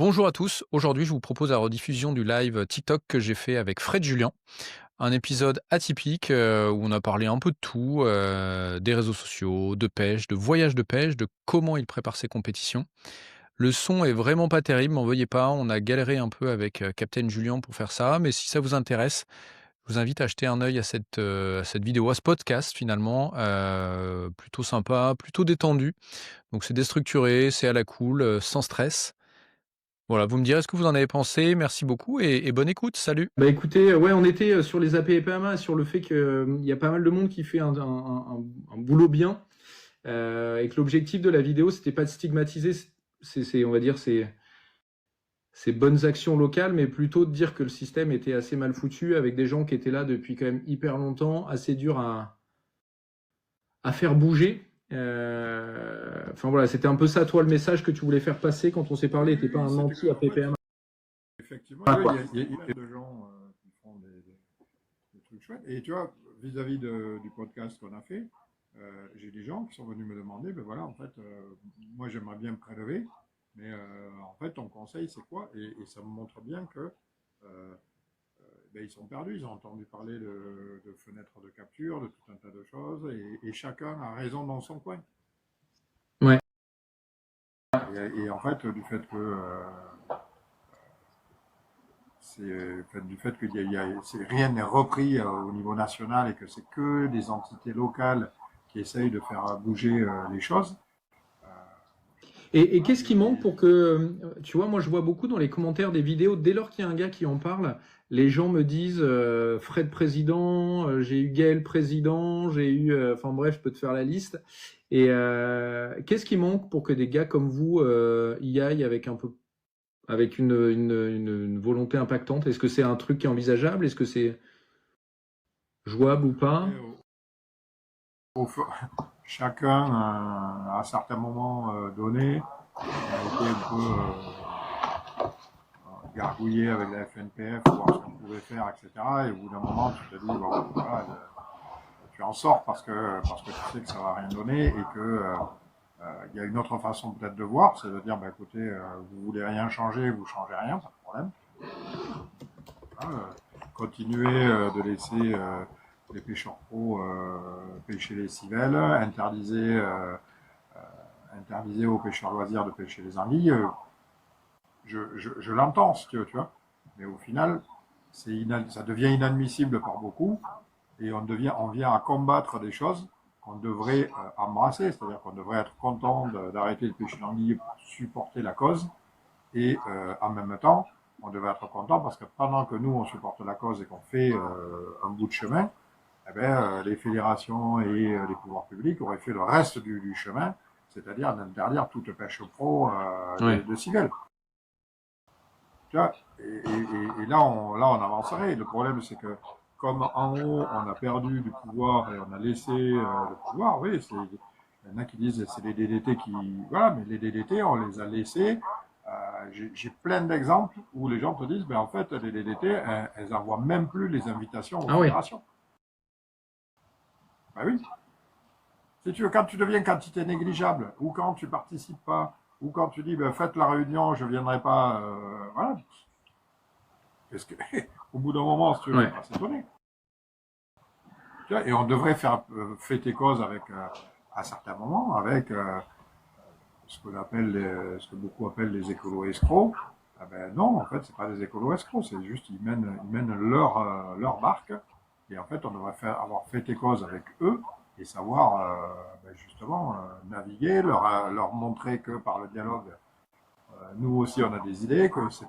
Bonjour à tous, aujourd'hui je vous propose la rediffusion du live TikTok que j'ai fait avec Fred Julien. Un épisode atypique où on a parlé un peu de tout, des réseaux sociaux, de pêche, de voyage de pêche, de comment il prépare ses compétitions. Le son est vraiment pas terrible, m'en veuillez pas, on a galéré un peu avec Captain Julien pour faire ça, mais si ça vous intéresse, je vous invite à jeter un œil à cette vidéo, à ce podcast finalement, plutôt sympa, plutôt détendu. Donc c'est déstructuré, c'est à la cool, sans stress. Voilà, vous me direz ce que vous en avez pensé. Merci beaucoup et bonne écoute. Salut. Bah écoutez, ouais, on était sur les AP et PMA, sur le fait qu'il y a pas mal de monde qui fait un boulot bien, et que l'objectif de la vidéo, c'était pas de stigmatiser, on va dire, ces bonnes actions locales, mais plutôt de dire que le système était assez mal foutu, avec des gens qui étaient là depuis quand même hyper longtemps, assez dur à faire bouger. Enfin voilà, c'était un peu ça, toi, le message que tu voulais faire passer quand on s'est parlé, Oui, t'es pas oui, un c'était que, en anti-AP fait, PMA. effectivement, Ah, quoi. il y a plein de gens qui font des trucs chouettes. Et tu vois, vis-à-vis du podcast qu'on a fait, j'ai des gens qui sont venus me demander, ben voilà, en fait, moi j'aimerais bien me prélever, mais en fait, ton conseil, c'est quoi? Et ça me montre bien que euh, ben, ils sont perdus, ils ont entendu parler de fenêtres de capture, de tout un tas de choses, et chacun a raison dans son coin. Ouais. Et en fait, du fait que du fait que rien n'est repris au niveau national et que c'est que des entités locales qui essayent de faire bouger les choses. Et Voilà, qu'est-ce qui manque pour que, tu vois, moi je vois beaucoup dans les commentaires des vidéos, dès lors qu'il y a un gars qui en parle, les gens me disent Fred président, j'ai eu Gaël président, j'ai eu, enfin bref, je peux te faire la liste. Et qu'est-ce qui manque pour que des gars comme vous y aillent avec un peu, avec une volonté impactante? Est-ce que c'est un truc qui est envisageable? Est-ce que c'est jouable ou pas? et au, chacun, à certains moments donnés, a été un peu gargouillé avec la FNPF, voir ce qu'on pouvait faire, etc. Et au bout d'un moment, tu te dis, bon, voilà, tu en sors parce que tu sais que ça va rien donner et que il y a une autre façon peut-être de voir, c'est de dire, bah, écoutez, vous voulez rien changer, vous changez rien, pas de problème. Hein, continuez de laisser les pêcheurs pros pêcher les civelles, interdisez aux pêcheurs loisirs de pêcher les anguilles. Je l'entends, si tu veux, tu vois. Mais au final, ça devient inadmissible par beaucoup et on vient à combattre des choses qu'on devrait embrasser, c'est-à-dire qu'on devrait être content d'arrêter de pêcher l'anguille pour supporter la cause et en même temps, on devrait être content parce que pendant que nous, on supporte la cause et qu'on fait un bout de chemin, eh ben, les fédérations et les pouvoirs publics auraient fait le reste du chemin, c'est-à-dire d'interdire toute pêche pro Ouais. de civelles. Tu vois, et là, on avancerait. Le problème, c'est que comme en haut, on a perdu du pouvoir et on a laissé le pouvoir, oui, il y en a qui disent que c'est les DDT qui. Voilà, mais les DDT, on les a laissés. J'ai plein d'exemples où les gens te disent, ben en fait, les DDT, elles envoient même plus les invitations aux Ah ouais. fédérations. Ben oui. Si tu veux, quand tu deviens quantité négligeable, ou quand tu participes pas, ou quand tu dis, ben faites la réunion, je viendrai pas, voilà. Parce que, au bout d'un moment, si tu veux, Ouais. faut pas s'étonner. Tu vois, et on devrait faire fêter cause avec, à certains moments, avec ce que beaucoup appellent les écolos escrocs. Ah ben non, en fait, c'est pas des écolos escrocs, c'est juste ils mènent leur barque. Et en fait, on devrait avoir fêté cause avec eux et savoir ben justement naviguer, leur montrer que par le dialogue, nous aussi on a des idées, que c'est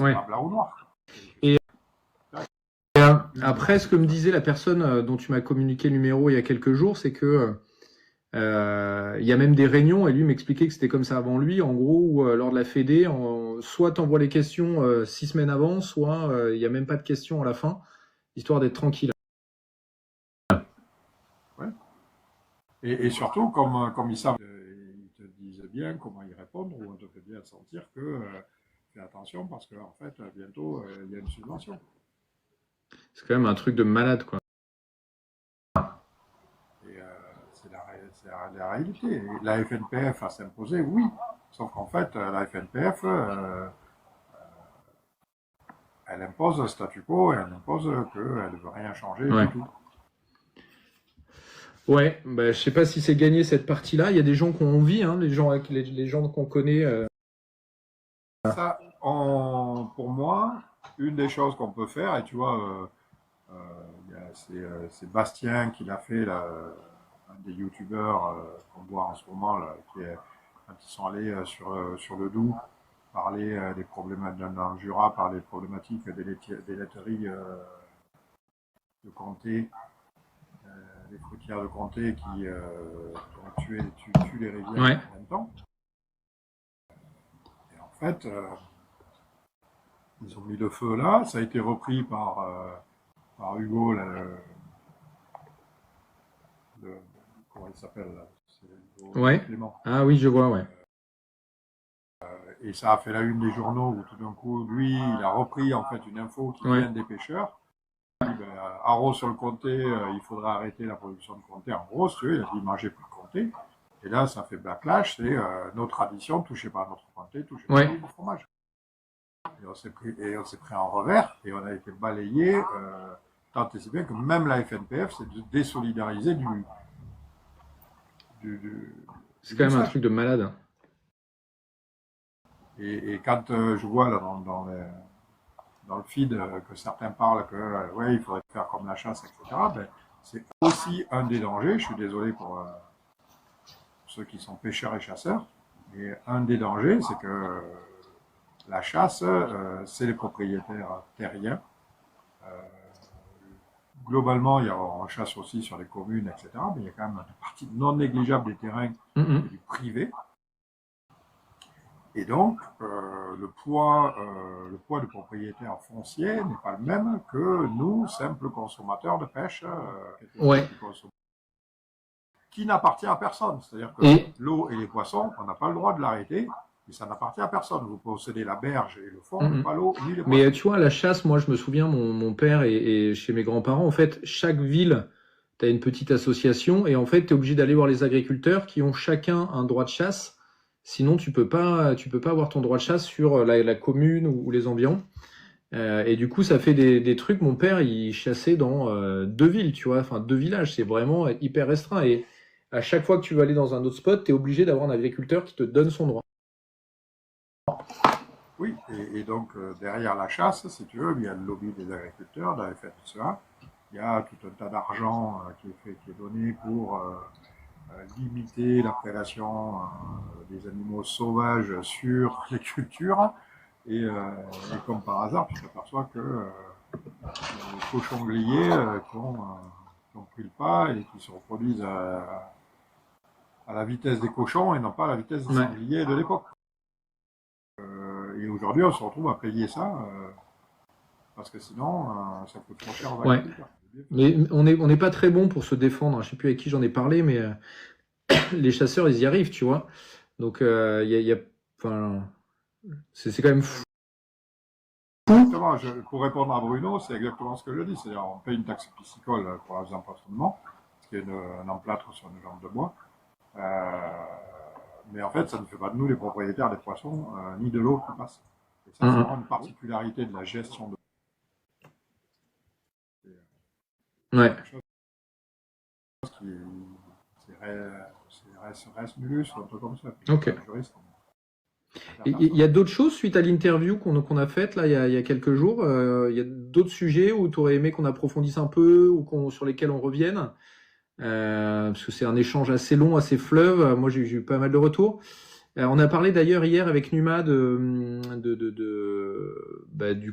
Ouais. pas blanc ou noir. Et après, ce que me disait la personne dont tu m'as communiqué le numéro il y a quelques jours, c'est que il y a même des réunions, et lui m'expliquait que c'était comme ça avant lui, en gros, où lors de la Fédé, soit tu envoies les questions 6 semaines avant, soit il n'y a même pas de questions à la fin, histoire d'être tranquille. Ouais. Et surtout, comme ils savent, ils te disent bien comment y répondre, ou on te fait bien sentir que fais attention parce qu'en fait, bientôt, il y a une subvention. C'est quand même un truc de malade, quoi. Et c'est la réalité. Et la FNPF a s'imposer, oui. Sauf qu'en fait, la FNPF, elle impose le statu quo et elle impose qu'elle ne veut rien changer Ouais. du tout. Ouais, bah, je sais pas si c'est gagné cette partie-là. Il y a des gens qui ont envie, hein, les gens qu'on connaît. Ça, pour moi, une des choses qu'on peut faire, et tu vois, c'est Bastien qui l'a fait, là, un des youtubeurs qu'on voit en ce moment, là, quand ils sont allés sur le Doubs, parler des problèmes dans le Jura, parler des problématiques des laiteries de Comté, les fruitières de Comté qui ont tuent les rivières Ouais. en même temps. Et en fait, ils ont mis le feu là, ça a été repris par Hugo, là, comment il s'appelle là, c'est Hugo Ouais. Clément. Ah oui, je vois, ouais. Et ça a fait la une des journaux où tout d'un coup, lui, il a repris en fait une info qui Ouais. vient des pêcheurs. Il dit, haro sur le comté, il faudra arrêter la production de comté. En gros, il a dit mangez plus de comté. Et là, ça fait backlash, c'est nos traditions, touchez pas à notre comté, touchez pas Ouais. à notre fromage. Et on s'est pris en revers et on a été balayé, tant et si bien que même la FNPF s'est désolidarisée C'est du quand même un message. truc de malade. Et quand je vois là, dans le feed que certains parlent que ouais, il faudrait faire comme la chasse, etc., ben, c'est aussi un des dangers. Je suis désolé pour ceux qui sont pêcheurs et chasseurs, mais un des dangers, c'est que la chasse, c'est les propriétaires terriens. Globalement, on chasse aussi sur les communes, etc., mais il y a quand même une partie non négligeable des terrains du privé. Et donc, le poids du propriétaire foncier n'est pas le même que nous, simples consommateurs de pêche, Ouais. qui n'appartient à personne. C'est-à-dire que l'eau et les poissons, on n'a pas le droit de l'arrêter, et ça n'appartient à personne. Vous possédez la berge et le fond, mais pas l'eau ni les poissons. Mais tu vois, la chasse, moi, je me souviens, mon père et chez mes grands-parents, en fait, chaque ville, tu as une petite association, et en fait, tu es obligé d'aller voir les agriculteurs qui ont chacun un droit de chasse. Sinon, tu peux pas avoir ton droit de chasse sur la commune ou les environs. Et du coup, ça fait des trucs. Mon père, il chassait dans 2 villes, tu vois, enfin 2 villages. C'est vraiment hyper restreint. Et à chaque fois que tu veux aller dans un autre spot, tu es obligé d'avoir un agriculteur qui te donne son droit. Oui, et donc derrière la chasse, si tu veux, il y a le lobby des agriculteurs, de la FNSEA. Il y a tout un tas d'argent qui est donné pour limiter la prédation des animaux sauvages sur les cultures. Et comme par hasard, tu t'aperçois que les cochons grillés qui ont pris le pas et qui se reproduisent à la vitesse des cochons et non pas à la vitesse des sangliers de l'époque. Et aujourd'hui, on se retrouve à payer ça parce que sinon, ça coûte trop cher aux agriculteurs. Mais on n'est pas très bon pour se défendre. Je sais plus avec qui j'en ai parlé, mais les chasseurs, ils y arrivent, tu vois. Donc, enfin, c'est quand même fou. Exactement. Pour répondre à Bruno, c'est exactement ce que je dis. C'est-à-dire, on paye une taxe piscicole pour les emplâtrements, ce qui est un emplâtre sur une jambe de bois. Mais en fait, ça ne fait pas de nous les propriétaires des poissons, ni de l'eau qui passe. Et ça, c'est vraiment une particularité de la gestion de. Ouais. C'est res mulus ou un truc comme ça. Ok. Il y a d'autres choses suite à l'interview qu'on a faite là il y a quelques jours. Il y a d'autres sujets où tu aurais aimé qu'on approfondisse un peu ou sur lesquels on revienne. Parce que c'est un échange assez long, assez fleuve. Moi, j'ai eu pas mal de retours. On a parlé d'ailleurs hier avec Numa du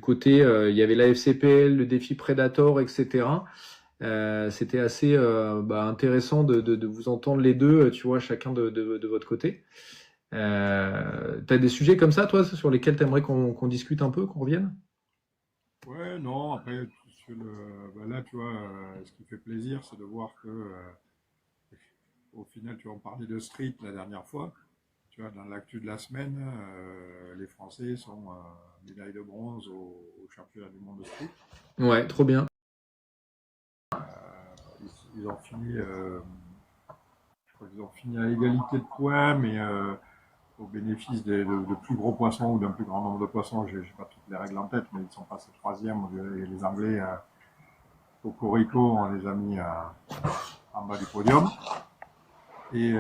côté, il y avait la FCPL, le défi Predator, etc. C'était assez intéressant de vous entendre les deux, tu vois, chacun de votre côté. T'as des sujets comme ça, toi, sur lesquels t'aimerais qu'on discute un peu, qu'on revienne? Ouais, non, après, là, tu vois, ce qui fait plaisir, c'est de voir que, au final, tu en parlais de street la dernière fois. Tu vois, dans l'actu de la semaine, les Français sont médaille de bronze au championnat du monde de street. Ouais, trop bien. Ils ont fini crois qu'ils ont fini à égalité de points, mais au bénéfice de plus gros poissons ou d'un plus grand nombre de poissons. Je n'ai pas toutes les règles en tête, mais ils sont passés troisième. Et les Anglais, Cocorico, on les a mis en bas du podium. Et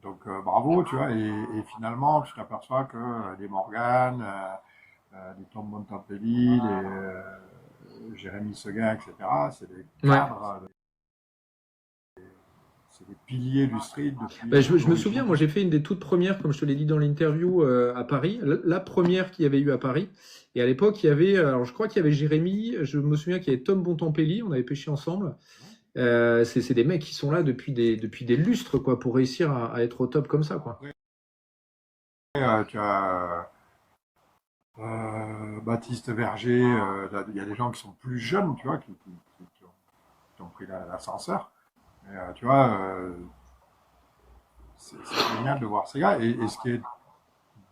donc bravo, tu vois. Et finalement, tu t'aperçois que des Morgan, des Tom Bontempelli, des Jérémy Seguin, etc., c'est des cadres. Ouais. C'est des piliers du street depuis. Je me souviens, moi j'ai fait une des toutes premières, comme je te l'ai dit dans l'interview, à Paris, la première qu'il y avait eu à Paris. Et à l'époque, il y avait, alors je crois qu'il y avait Jérémy, je me souviens qu'il y avait Tom Bontempelli, on avait pêché ensemble. C'est des mecs qui sont là depuis des lustres, quoi, pour réussir à être au top comme ça, quoi. Tu as Baptiste Verger, il y a des gens qui sont plus jeunes, tu vois, qui ont pris l'ascenseur. Mais tu vois, c'est génial de voir ces gars. Et ce qui est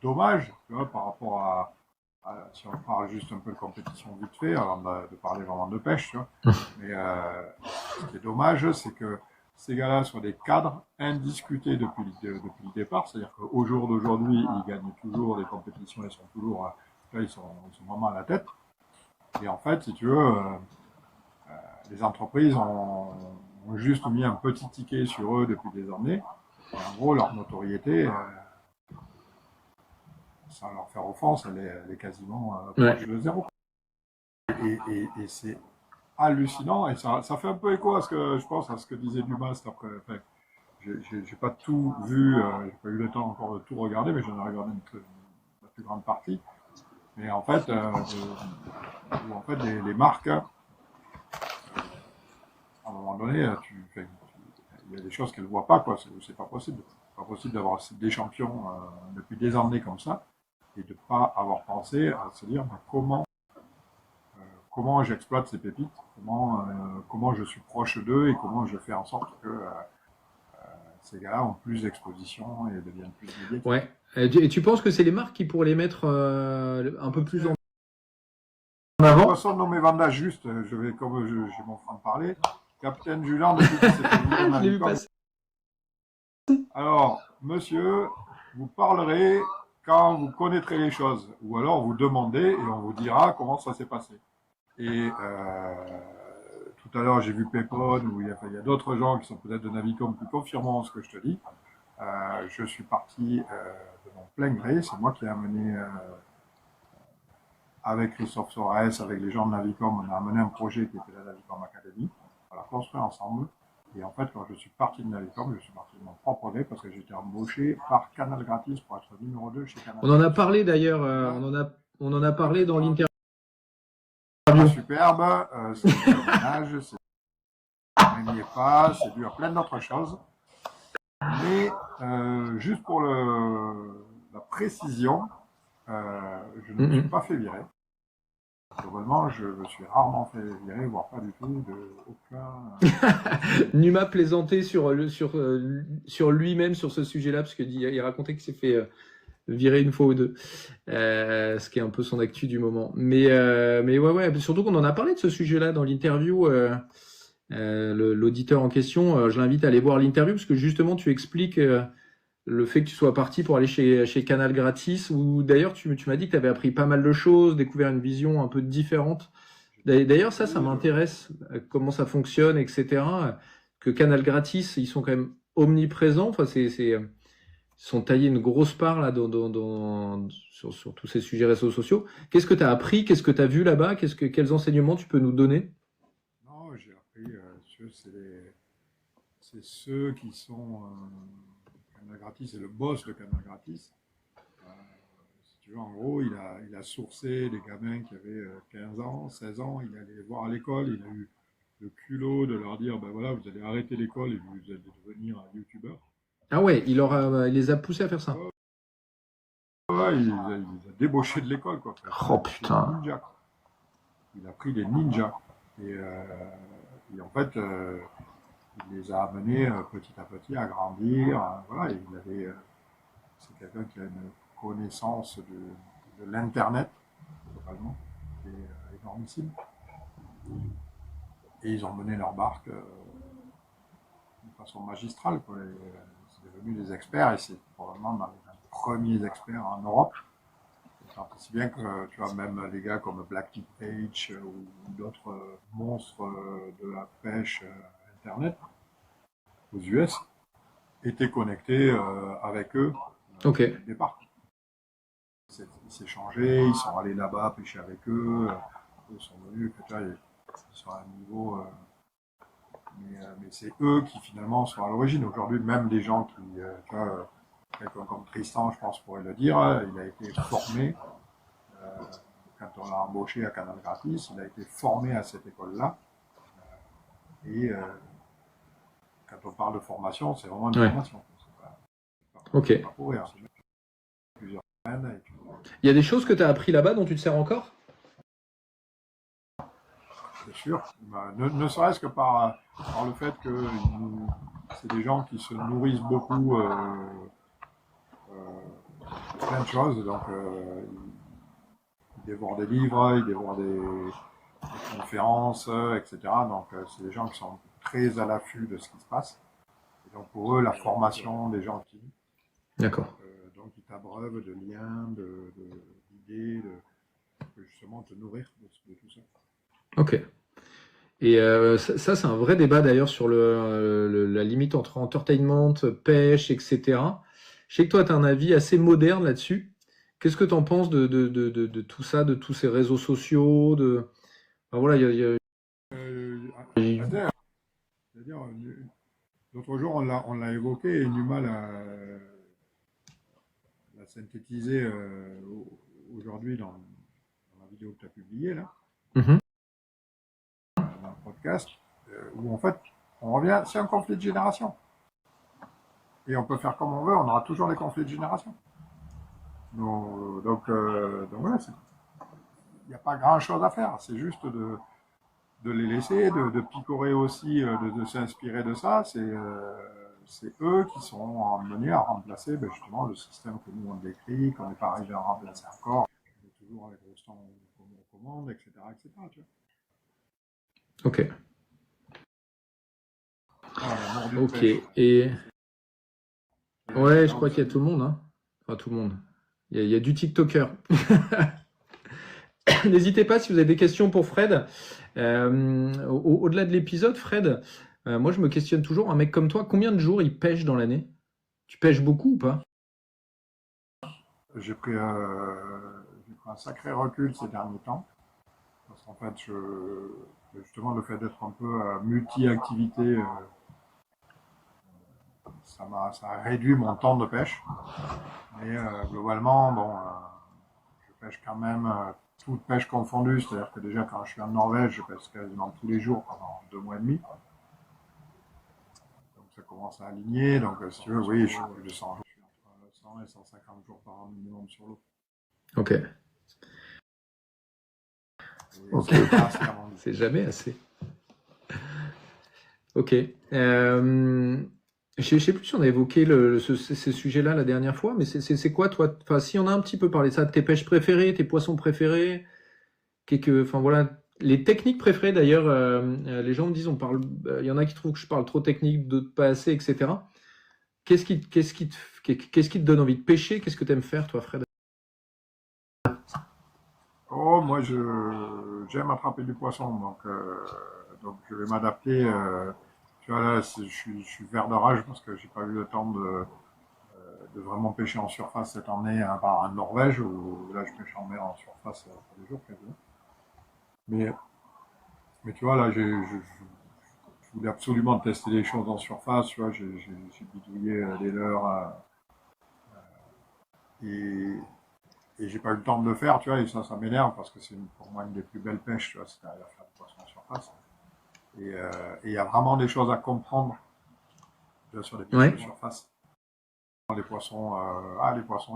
dommage, tu vois, par rapport à si on parle juste un peu de compétition vite fait, avant de parler vraiment de pêche, tu vois. Mais ce qui est dommage, c'est que ces gars-là sont des cadres indiscutés depuis le départ. C'est-à-dire qu'au jour d'aujourd'hui, ils gagnent toujours des compétitions, ils sont toujours, là, ils sont vraiment à la tête. Et en fait, si tu veux, les entreprises ont juste mis un petit ticket sur eux depuis des années. Et en gros, leur notoriété, sans leur faire offense, elle est quasiment proche de zéro. Et c'est hallucinant, et ça fait un peu écho à ce que je pense à ce que disait Dumas après. Enfin, j'ai pas tout vu, j'ai pas eu le temps encore de tout regarder, mais j'en ai regardé la plus grande partie. Mais en fait, les marques, à un moment donné, il y a des choses qu'elles voient pas, quoi. C'est pas possible. C'est pas possible d'avoir des champions depuis des années comme ça et de pas avoir pensé à se dire comment j'exploite ces pépites, comment je suis proche d'eux et comment je fais en sorte que ces gars-là ont plus d'exposition et deviennent plus médiatiques. Ouais. Et tu penses que c'est les marques qui pourraient les mettre un peu plus en avant? De toute façon, non, mais Vanda, juste, comme j'ai mon frère de parler, Capitaine Julien, depuis que je l'ai vu passer. Alors, monsieur, vous parlerez quand vous connaîtrez les choses, ou alors vous demandez et on vous dira comment ça s'est passé. Et tout à l'heure, j'ai vu Pépon, où il y a d'autres gens qui sont peut-être de Navicom plus confirmant ce que je te dis. Je suis parti de mon plein gré, c'est moi qui ai amené, avec Christophe Soares, avec les gens de Navicom, on a amené un projet qui était la Navicom Academy, on l'a construit ensemble. Et en fait, quand je suis parti de Navicom, je suis parti de mon propre gré parce que j'ai été embauché par Canal Gratis pour être numéro 2 chez Canal. On en a parlé d'ailleurs, on en a parlé dans l'interview. Superbe, c'est du ménage, on n'y est pas, c'est dû à plein d'autres choses. Mais juste pour la précision, je ne me suis pas fait virer. Globalement, je me suis rarement fait virer, voire pas du tout, aucun. Numa plaisantait sur lui-même sur ce sujet-là, parce qu'il racontait qu'il s'est fait virer une fois ou deux, ce qui est un peu son actu du moment. Mais ouais, surtout qu'on en a parlé de ce sujet-là dans l'interview. L'auditeur en question, je l'invite à aller voir l'interview, parce que justement, tu expliques le fait que tu sois parti pour aller chez Canal Gratis, où d'ailleurs tu m'as dit que tu avais appris pas mal de choses, découvert une vision un peu différente. D'ailleurs, ça m'intéresse, comment ça fonctionne, etc. Que Canal Gratis, ils sont quand même omniprésents. Enfin, ils sont taillés une grosse part là sur tous ces sujets réseaux sociaux. Qu'est-ce que tu as appris? Qu'est-ce que tu as vu là-bas? Quels enseignements tu peux nous donner? Non, j'ai appris, c'est ceux qui sont Canal Gratis, c'est le boss de Canal Gratis. Si tu veux, en gros, il a sourcé des gamins qui avaient 15 ans, 16 ans, il allait les voir à l'école, il a eu le culot de leur dire, ben voilà, vous allez arrêter l'école et vous allez devenir un youtubeur. Ah ouais, il les a poussés à faire ça. Ouais, il les a débauchés de l'école, quoi. Oh putain. Ninja. Il a pris des ninjas. Et en fait, il les a amenés petit à petit à grandir. Voilà, c'est quelqu'un qui a une connaissance de l'Internet, totalement, qui est énormissime. Et ils ont mené leur barque de façon magistrale, quoi. C'est devenu des experts et c'est probablement dans les premiers experts en Europe. Si bien que tu vois même les gars comme Black Tip Page ou d'autres monstres de la pêche internet aux US étaient connectés avec eux dès le départ. Ils s'échangeaient, ils sont allés là-bas pêcher avec eux, ils sont venus, ils sont à un niveau. Mais c'est eux qui finalement sont à l'origine. Aujourd'hui, même des gens qui, tu vois, quelqu'un comme Tristan, je pense, pourrait le dire, il a été formé. Quand on l'a embauché à Canal Gratis, il a été formé à cette école-là. Et quand on parle de formation, c'est vraiment une formation. C'est pas pour rire. Plusieurs semaines. Il y a des choses que tu as appris là-bas dont tu te sers encore? C'est sûr. Ne serait-ce que par le fait que c'est des gens qui se nourrissent beaucoup plein de choses. Donc, ils dévorent des livres, ils dévorent des conférences, etc. Donc, c'est des gens qui sont très à l'affût de ce qui se passe. Et donc, pour eux, la formation des gens qui... D'accord. Donc, ils t'abreuvent de liens, d'idées, de justement te nourrir de tout ça. Ok. Et ça, c'est un vrai débat d'ailleurs sur la limite entre entertainment, pêche, etc. Je sais que toi, tu as un avis assez moderne là-dessus. Qu'est-ce que tu en penses de tout ça, de tous ces réseaux sociaux Enfin, voilà, C'est-à-dire, l'autre jour, on l'a évoqué et du mal à synthétiser aujourd'hui dans la vidéo que tu as publiée là. Dans le podcast, où en fait, on revient, c'est un conflit de génération. Et on peut faire comme on veut, on aura toujours des conflits de génération. Donc voilà, il n'y a pas grand-chose à faire, c'est juste de les laisser, de picorer aussi, de s'inspirer de ça. C'est eux qui sont amenés à remplacer justement le système que nous on décrit, qu'on n'est pas arrivé à remplacer encore. On est toujours avec Rostand aux commandes, etc. Tu vois. Ok. Ok. Et ouais, je crois qu'il y a tout le monde, hein. Enfin, tout le monde. Il y a du TikToker. N'hésitez pas si vous avez des questions pour Fred. Au-delà de l'épisode, Fred, moi je me questionne toujours, un mec comme toi, combien de jours il pêche dans l'année? Tu pêches beaucoup ou pas? J'ai pris un sacré recul ces derniers temps. Parce qu'en fait, justement, le fait d'être un peu multi-activité, ça a réduit mon temps de pêche. Mais globalement, bon, je pêche quand même toute pêche confondue. C'est-à-dire que déjà, quand je suis en Norvège, je pêche quasiment tous les jours pendant 2 mois et demi. Donc ça commence à aligner. Donc si tu veux, oui, je suis entre 100 et 150 jours par an minimum sur l'eau. Ok. C'est jamais assez. Ok. Je sais plus si on a évoqué ces sujets-là la dernière fois, mais c'est quoi, toi? Enfin, si on a un petit peu parlé de ça, tes pêches préférées, tes poissons préférés, enfin voilà, les techniques préférées d'ailleurs, les gens me disent, il y en a qui trouvent que je parle trop technique, d'autres pas assez, etc. Qu'est-ce qui te donne envie de pêcher? Qu'est-ce que tu aimes faire, toi, Fred? Oh, moi, j'aime attraper du poisson, donc je vais m'adapter. Tu vois, là, je suis vert de rage parce que j'ai pas eu le temps de vraiment pêcher en surface cette année, à part en Norvège, où là, je pêche en mer en surface tous les jours, quasiment. Mais tu vois, là, je voulais absolument tester des choses en surface, tu vois, j'ai bidouillé des leurres, et j'ai pas eu le temps de le faire, tu vois, et ça m'énerve parce que c'est pour moi une des plus belles pêches, tu vois, c'est-à-dire faire du poisson en surface. Et il y a vraiment des choses à comprendre, tu vois, sur les pêches de surface. Les poissons,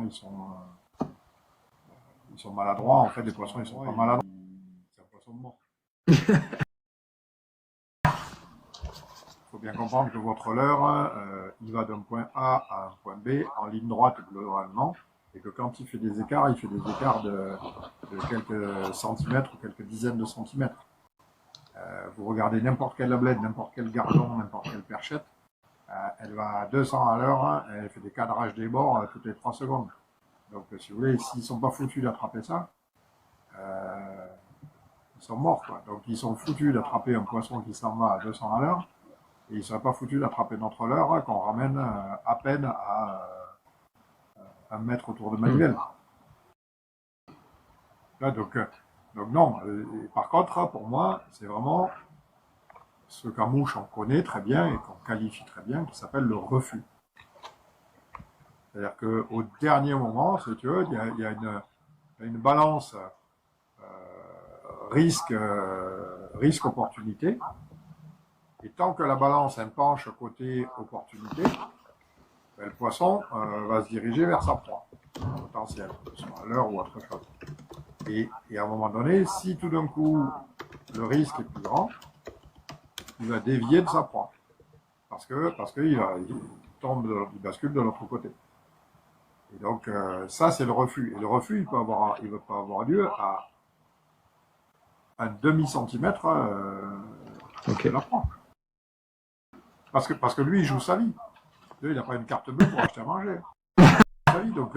ils sont maladroits, en fait, les poissons, ils sont pas maladroits. C'est un poisson mort. Il faut bien comprendre que votre leurre, il va d'un point A à un point B en ligne droite globalement, et que quand il fait des écarts, il fait des écarts de quelques centimètres ou quelques dizaines de centimètres. Vous regardez n'importe quelle ablette, n'importe quel gardon, n'importe quelle perchette, elle va à 200 à l'heure, hein, elle fait des cadrages des bords toutes les 3 secondes. Donc, si vous voulez, s'ils sont pas foutus d'attraper ça, ils sont morts, quoi. Donc, ils sont foutus d'attraper un poisson qui s'en va à 200 à l'heure, et ils seraient pas foutus d'attraper notre leurre, hein, qu'on ramène à peine à 1 mètre autour de Manuel. Là, donc non. Par contre, pour moi, c'est vraiment ce qu'en mouche on connaît très bien et qu'on qualifie très bien, qui s'appelle le refus. C'est-à-dire qu'au dernier moment, si tu veux, il y a une balance risque-opportunité. Et tant que la balance elle penche côté opportunité, ben, le poisson va se diriger vers sa proie potentielle, soit à l'heure ou autre chose. Et à un moment donné, si tout d'un coup le risque est plus grand, il va dévier de sa proie. Parce qu'il il bascule de l'autre côté. Et donc, ça, c'est le refus. Et le refus, il ne peut pas avoir lieu à un demi-centimètre de la proie. Parce que lui, il joue sa vie. Lui, il n'a pas une carte bleue pour acheter à manger. Sa vie. Donc,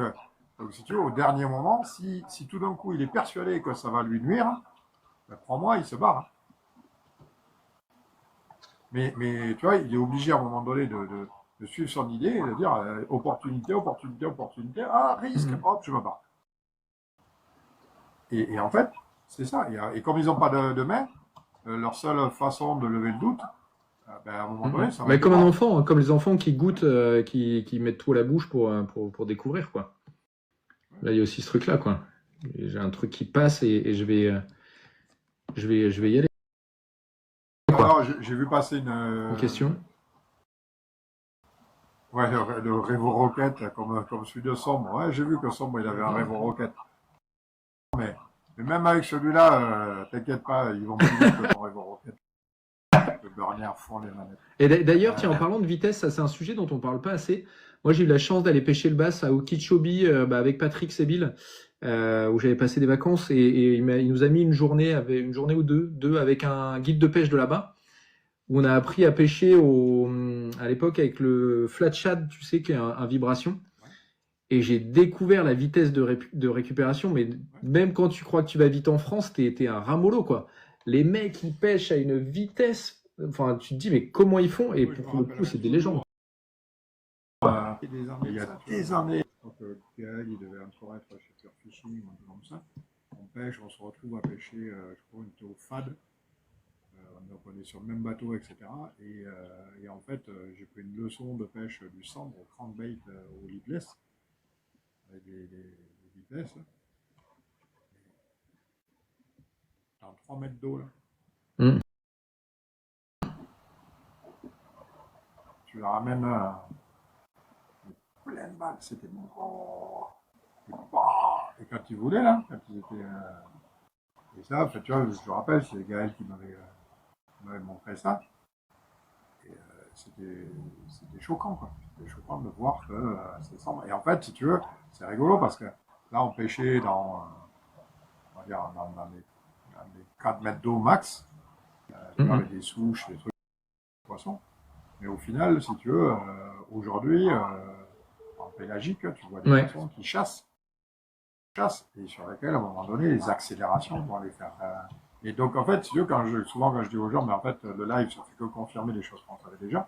si tu veux, au dernier moment, si tout d'un coup, il est persuadé que ça va lui nuire, ben, crois-moi, il se barre. Mais tu vois, il est obligé à un moment donné de suivre son idée et de dire opportunité, ah, risque, hop, je me barre. Et en fait, c'est ça. Et comme ils n'ont pas de main, leur seule façon de lever le doute, ben, à un moment donné, ça va. Mais comme un enfant, hein, comme les enfants qui goûtent, qui mettent tout à la bouche pour découvrir, quoi. Là, il y a aussi ce truc-là, quoi. J'ai un truc qui passe et je vais y aller. Alors, j'ai vu passer une question. Ouais, le Revo Rocket, comme celui de Sombre. Ouais, j'ai vu que Sombre, il avait un Revo Rocket. Mais même avec celui-là, t'inquiète pas, ils vont plus vite que ton Revo Rocket. Le burner fond les manettes. Et d'ailleurs, tiens, en parlant de vitesse, ça c'est un sujet dont on parle pas assez. Moi, j'ai eu la chance d'aller pêcher le bass à Okeechobee avec Patrick Sébil, où j'avais passé des vacances et il nous a mis une journée ou deux avec un guide de pêche de là-bas, où on a appris à pêcher à l'époque avec le flat shad, tu sais, qui est un vibration. Et j'ai découvert la vitesse de récupération, mais même quand tu crois que tu vas vite en France, t'es un ramolo, quoi. Les mecs, ils pêchent à une vitesse. Enfin, tu te dis, mais comment ils font? Et pour le coup, c'est des légendes. Il y a des années, donc Gaël, il devait encore être chez Pure Fishing, un peu comme ça. On pêche, on se retrouve à pêcher, je crois, on était au FAD. Donc on est sur le même bateau, etc. Et en fait, j'ai pris une leçon de pêche du Sambre au crankbait au lipless, avec des lipless. Dans 3 mètres d'eau, là. Tu la ramènes pleine balle, c'était bon. Et quand ils voulaient, là, quand ils étaient. Et ça, en fait, tu vois, je te rappelle, c'est Gaël qui m'avait montré ça. Et c'était choquant, quoi. C'était choquant de voir que c'est sombre. Et en fait, si tu veux, c'est rigolo parce que là, on pêchait dans les 4 mètres d'eau max, avec des souches, des trucs, des poissons. Mais au final, si tu veux, aujourd'hui, en pélagique, tu vois des poissons qui chassent, et sur lesquels, à un moment donné, les accélérations vont les faire. Et donc, en fait, si tu veux, souvent quand je dis aux gens, mais en fait, le live, ça fait que confirmer les choses qu'on savait déjà.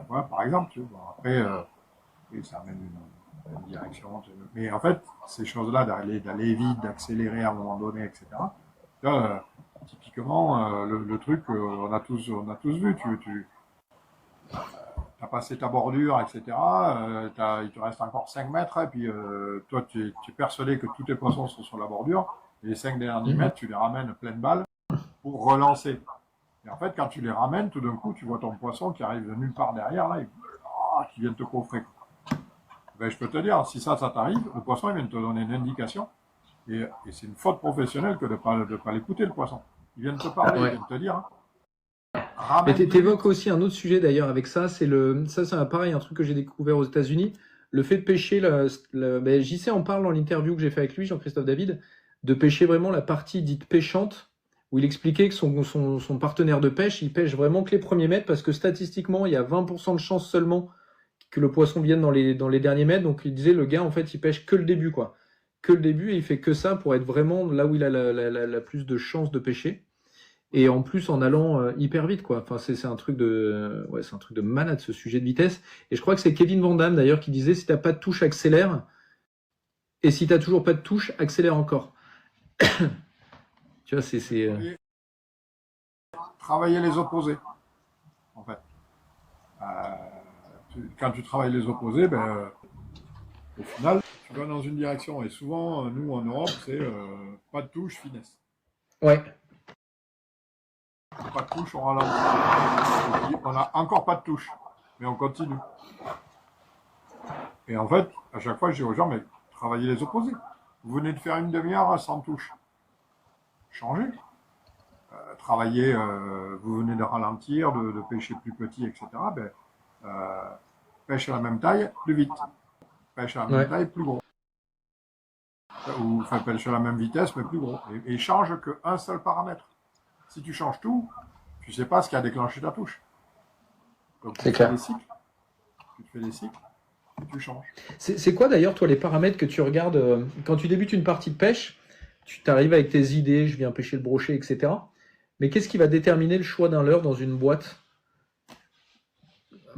Voilà, par exemple, tu vois, après, ça amène une direction. Mais en fait, ces choses-là, d'aller vite, d'accélérer à un moment donné, etc. Là, typiquement, le truc, on a tous vu. Tu as passé ta bordure, etc. Il te reste encore 5 mètres, et puis toi, tu es persuadé que tous tes poissons sont sur la bordure, et les 5 derniers mètres, tu les ramènes pleine balle pour relancer. Et en fait, quand tu les ramènes, tout d'un coup, tu vois ton poisson qui arrive de nulle part derrière, là, qui vient te coffrer. Ben, je peux te dire, si ça t'arrive, le poisson, il vient te donner une indication, et c'est une faute professionnelle que de pas l'écouter, le poisson. Il vient te parler, il vient te dire... Mais t'évoques aussi un autre sujet d'ailleurs avec ça, c'est pareil, un truc que j'ai découvert aux États-Unis, le fait de pêcher, JC en parle dans l'interview que j'ai fait avec lui, Jean-Christophe David, de pêcher vraiment la partie dite pêchante, où il expliquait que son partenaire de pêche, il pêche vraiment que les premiers mètres, parce que statistiquement, il y a 20% de chances seulement que le poisson vienne dans les derniers mètres. Donc il disait, le gars, en fait, il pêche que le début, quoi. Que le début, et il fait que ça pour être vraiment là où il a la plus de chances de pêcher. Et en plus, en allant hyper vite, quoi. Enfin, c'est un truc de, ouais, c'est un truc de malade, ce sujet de vitesse. Et je crois que c'est Kevin Van Damme, d'ailleurs, qui disait, si t'as pas de touche, accélère. Et si t'as toujours pas de touche, accélère encore. Tu vois, Travailler les opposés, en fait. Quand tu travailles les opposés, au final, tu vas dans une direction. Et souvent, nous, en Europe, c'est pas de touche, finesse. Ouais. Pas de touche, on ralentit. On a encore pas de touche, mais on continue. Et en fait, à chaque fois, je dis aux gens, mais travaillez les opposés. Vous venez de faire une demi-heure sans touche. Changez. Travaillez, vous venez de ralentir, de pêcher plus petit, etc. Pêche à la même taille, plus vite. Pêche à la même taille, plus gros. Ou pêche à la même vitesse, mais plus gros. Et change qu'un seul paramètre. Si tu changes tout, tu ne sais pas ce qui a déclenché ta touche. Donc tu fais des cycles. Tu fais des cycles et tu changes. C'est quoi d'ailleurs, toi, les paramètres que tu regardes quand tu débutes une partie de pêche? Tu t'arrives avec tes idées, je viens pêcher le brochet, etc. Mais qu'est-ce qui va déterminer le choix d'un leurre dans une boîte?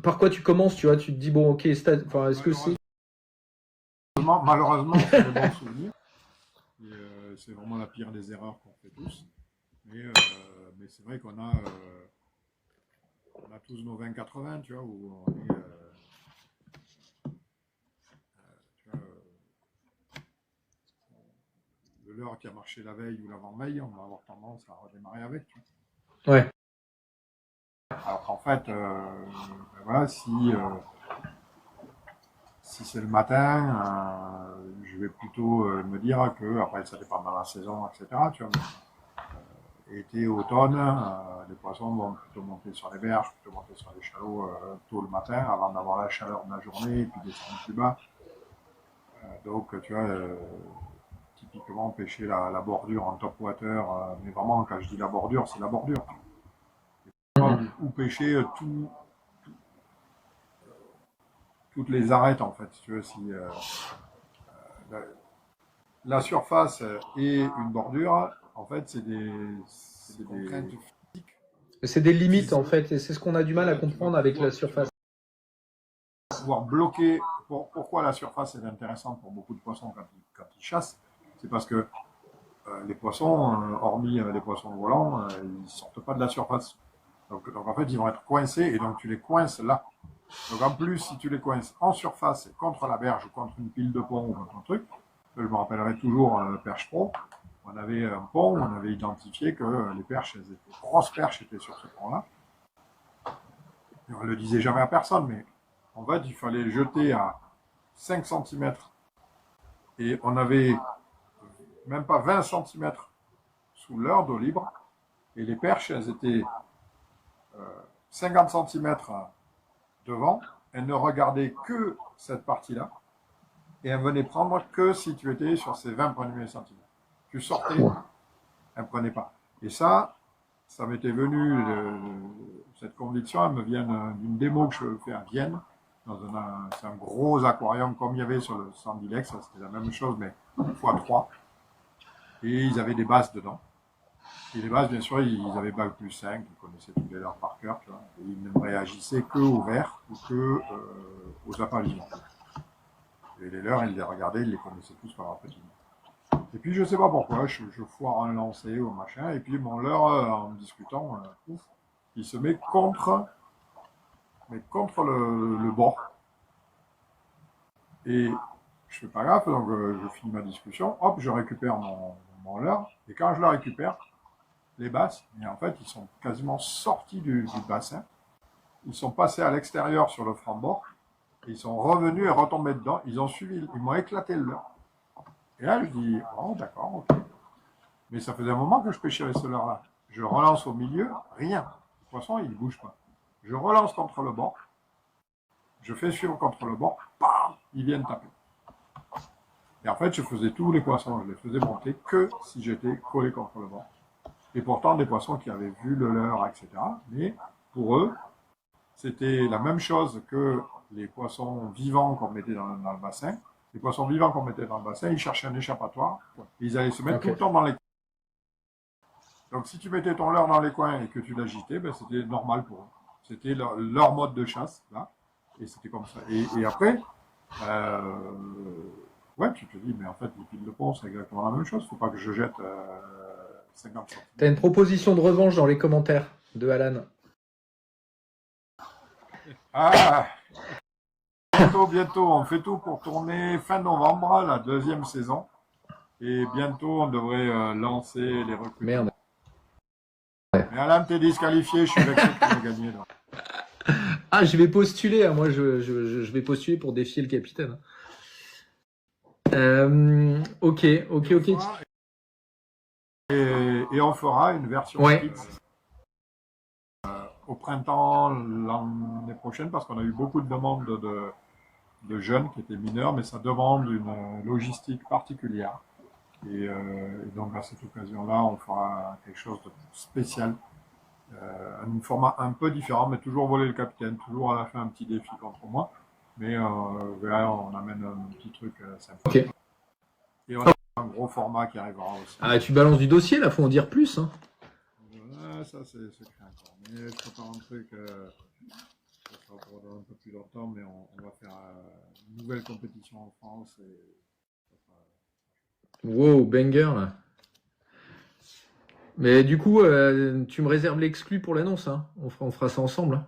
Par quoi tu commences, tu vois? Tu te dis, bon, ok, enfin, est-ce que c'est... Malheureusement, c'est le bon souvenir. C'est vraiment la pire des erreurs qu'on fait tous. Mais c'est vrai qu'on a tous nos 20-80, tu vois, où on est... le leurre qui a marché la veille ou l'avant-veille, on va avoir tendance à redémarrer avec. Tu vois. Ouais. Alors qu'en fait, voilà, si c'est le matin, je vais plutôt me dire que, après ça dépend de la saison, etc. Tu vois, été, automne, les poissons vont plutôt monter sur les berges, plutôt monter sur les chalots tôt le matin, avant d'avoir la chaleur de la journée, et puis descendre plus bas. Donc, tu vois, typiquement pêcher la bordure en top water, mais vraiment, quand je dis la bordure, c'est la bordure. Ou pêcher toutes les arêtes, en fait. Tu vois, si la surface et une bordure, en fait, c'est des contraintes physiques. C'est des limites, en fait, et c'est ce qu'on a du mal à comprendre avec la surface. Pouvoir bloquer. Pourquoi la surface est intéressante pour beaucoup de poissons quand ils chassent? C'est parce que les poissons, hormis les poissons volants, ils sortent pas de la surface. Donc en fait, ils vont être coincés et donc tu les coinces là. Donc en plus, si tu les coinces en surface, contre la berge ou contre une pile de pont ou contre un truc, je me rappellerai toujours Perche Pro. On avait un pont, on avait identifié que les perches, grosses perches étaient sur ce pont-là. Et on ne le disait jamais à personne, mais en fait, il fallait jeter à 5 cm et on avait même pas 20 cm sous l'heure d'eau libre et les perches, elles étaient 50 cm devant, elles ne regardaient que cette partie-là et elles venaient prendre que si tu étais sur ces 20 premiers centimètres. Tu sortais, elles ne prenaient pas. Et ça m'était venu, cette conviction, elle me vient d'une démo que je fais à Vienne. C'est un gros aquarium comme il y avait sur le Sandilex, c'était la même chose mais x3. Et ils avaient des basses dedans. Et les basses, bien sûr, ils avaient bac plus 5, ils connaissaient tous les leurres par cœur, tu vois. Et ils ne réagissaient que au vert ou que aux appâts-vivants. Et les leurres, ils les regardaient, ils les connaissaient tous par leur petit nom. Et puis je sais pas pourquoi, je foire un lancer ou machin, et puis mon leurre, en discutant, il se met contre le bord. Et je fais pas gaffe, donc je finis ma discussion, hop, je récupère mon leurre, et quand je le récupère, les basses, et en fait, ils sont quasiment sortis du bassin, ils sont passés à l'extérieur sur le franc-bord, et ils sont revenus et retombés dedans, ils m'ont éclaté le leurre. Et là, je dis, oh, d'accord, ok. Mais ça faisait un moment que je pêchais avec ce leurre-là. Je relance au milieu, rien. Le poisson, il ne bouge pas. Je relance contre le bord, je fais suivre contre le bord, bam, ils viennent taper. Et en fait, je faisais tous les poissons, je les faisais monter que si j'étais collé contre le bord. et pourtant des poissons qui avaient vu le leur, etc. Mais pour eux, c'était la même chose que les poissons vivants qu'on mettait dans le bassin. Les poissons vivants qu'on mettait dans le bassin, ils cherchaient un échappatoire, et ils allaient se mettre tout le temps dans les coins. Donc si tu mettais ton leurre dans les coins et que tu l'agitais, ben, c'était normal pour eux. C'était leur mode de chasse, là, et c'était comme ça. Et après, ouais, tu te dis, mais en fait, les piles de pont, c'est exactement la même chose. Faut pas que je jette 50 centimes. T'as une proposition de revanche dans les commentaires de Alan. Ah, bientôt, on fait tout pour tourner fin novembre, la deuxième saison. Et bientôt, on devrait lancer les recrutements. Merde. Mais Alan, t'es disqualifié, je suis vexé que tu aies gagné. Là. Ah, je vais postuler. Moi, je vais postuler pour défier le capitaine. Ok. Et on fera une version kids au printemps l'année prochaine, parce qu'on a eu beaucoup de demandes de jeunes qui étaient mineurs, mais ça demande une logistique particulière. Et donc à cette occasion-là, on fera quelque chose de spécial, un format un peu différent, mais toujours voler le capitaine, toujours à la fin un petit défi contre moi, mais voilà, on amène un petit truc sympa. Ok. Et on a un gros format qui arrivera aussi. Ah, tu balances du dossier, là, faut en dire plus. Hein. Ça, c'est secret encore. Mais je prépare un truc, ça sera pour dans un peu plus longtemps, mais on va faire une nouvelle compétition en France. Wow, banger, là. Mais du coup, tu me réserves l'exclu pour l'annonce. Hein. On fera ça ensemble. Hein.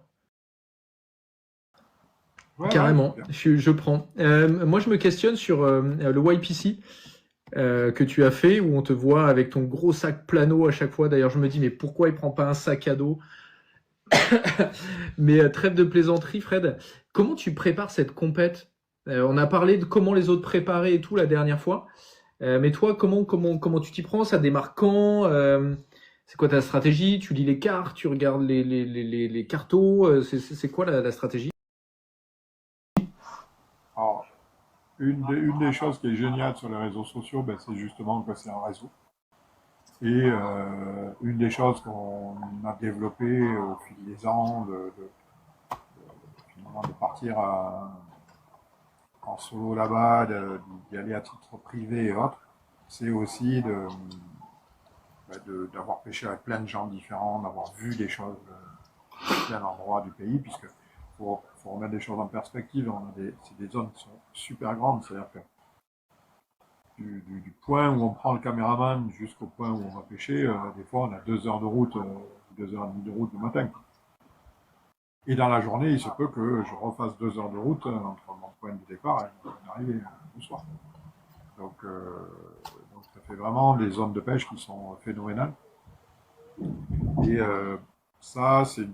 Ouais, carrément, ouais, je prends. Moi, je me questionne sur le YPC que tu as fait, où on te voit avec ton gros sac plano à chaque fois. D'ailleurs, je me dis, mais pourquoi il prend pas un sac à dos? Mais trêve de plaisanterie, Fred. Comment tu prépares cette compète? On a parlé de comment les autres préparaient et tout la dernière fois. Mais toi, comment tu t'y prends? Ça démarre quand? C'est quoi ta stratégie? Tu lis les cartes, tu regardes les cartos. C'est quoi la stratégie? Alors, une des choses qui est géniale sur les réseaux sociaux, ben, c'est justement que c'est un réseau. Et une des choses qu'on a développées au fil des ans, finalement de partir en solo là-bas, d'y aller à titre privé et autres, c'est aussi d'avoir pêché avec plein de gens différents, d'avoir vu des choses à plein d'endroits du pays, puisque faut remettre des choses en perspective. C'est des zones qui sont super grandes, c'est-à-dire que du point où on prend le caméraman jusqu'au point où on va pêcher, des fois on a 2 heures de route, 2h30 de route le matin. Et dans la journée, il se peut que je refasse 2 heures de route entre mon point de départ et mon point d'arrivée au soir. Donc ça fait vraiment des zones de pêche qui sont phénoménales. Et ça, c'est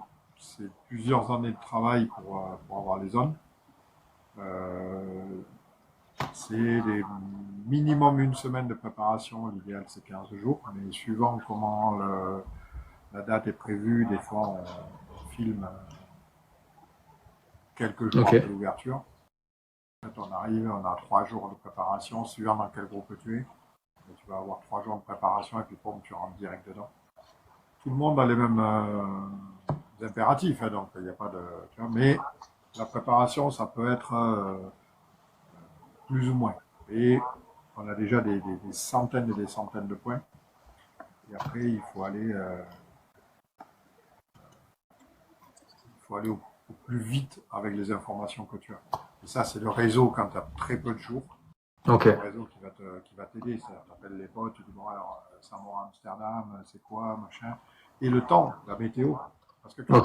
plusieurs années de travail pour avoir les zones. C'est minimum une semaine de préparation, l'idéal c'est 15 jours, mais suivant comment la date est prévue, des fois on filme quelques jours après l'ouverture. En fait, on arrive, on a 3 jours de préparation, suivant dans quel groupe tu es. Et tu vas avoir 3 jours de préparation et puis tu rentres direct dedans. Tout le monde a les mêmes impératifs, hein, donc il n'y a pas de... Tu vois, mais la préparation, ça peut être plus ou moins. Et on a déjà des centaines et des centaines de points. Et après, il faut aller au plus vite avec les informations que tu as. Et ça, c'est le réseau quand tu as très peu de jours. Okay. Le réseau qui va t'aider. Tu appelles les potes, tu dis bon alors, Samoa Amsterdam, c'est quoi, machin. Et le temps, la météo. Parce que quand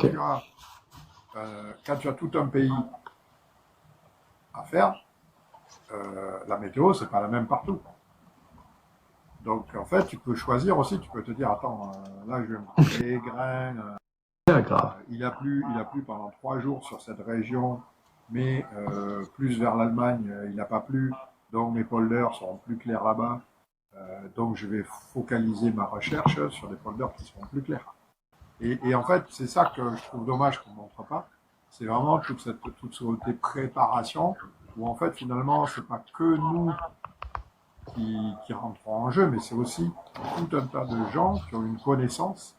tu as tout un pays à faire, la météo, c'est pas la même partout. Donc, en fait, tu peux choisir aussi, tu peux te dire, attends, là, je vais me prendre les grains. Il a plu pendant 3 jours sur cette région, mais plus vers l'Allemagne, il n'a pas plu. Donc, mes polders seront plus clairs là-bas. Donc, je vais focaliser ma recherche sur des polders qui seront plus clairs. Et en fait, c'est ça que je trouve dommage qu'on ne montre pas. C'est vraiment toute cette préparation où, en fait, finalement, c'est pas que nous qui rentreront en jeu, mais c'est aussi tout un tas de gens qui ont une connaissance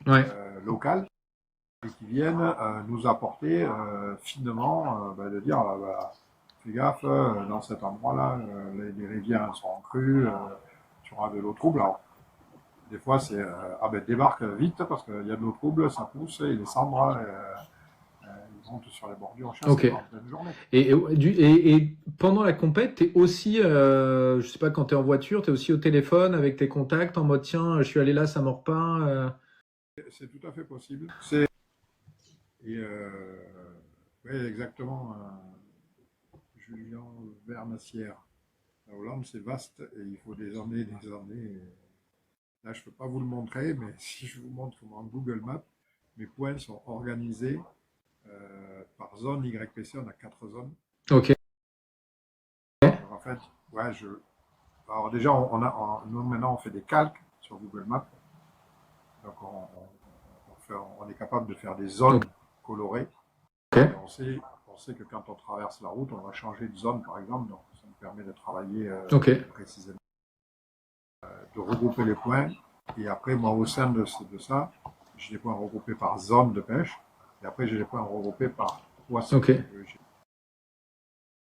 Ouais. locale et qui viennent nous apporter finement, de dire, fais gaffe, dans cet endroit-là, les rivières sont en crue, tu auras de l'eau trouble. Alors, des fois, c'est débarque vite parce qu'il y a de l'eau trouble, ça pousse, et les cendres, ils montent sur les bordures chasser Ok. en pleine journée. Et pendant la compète, t'es aussi, je sais pas, quand t'es en voiture, t'es aussi au téléphone avec tes contacts en mode tiens, je suis allé là, ça mord pas. C'est tout à fait possible. Et oui, exactement, Julien Vernassière. La Hollande, c'est vaste et il faut des années et des années. Là, je ne peux pas vous le montrer, mais si je vous montre comment Google Maps, mes points sont organisés par zone YPC. On a 4 zones. Ok. Donc, en fait, ouais, alors déjà, nous maintenant, on fait des calques sur Google Maps. Donc, on est capable de faire des zones Ok. colorées. Ok. Et on sait que quand on traverse la route, on va changer de zone, par exemple. Donc, ça nous permet de travailler Ok. précisément, de regrouper les points. Et après, moi, au sein de ça, j'ai des points regroupés par zone de pêche. Et après, j'ai des points regroupés par poisson. Ok.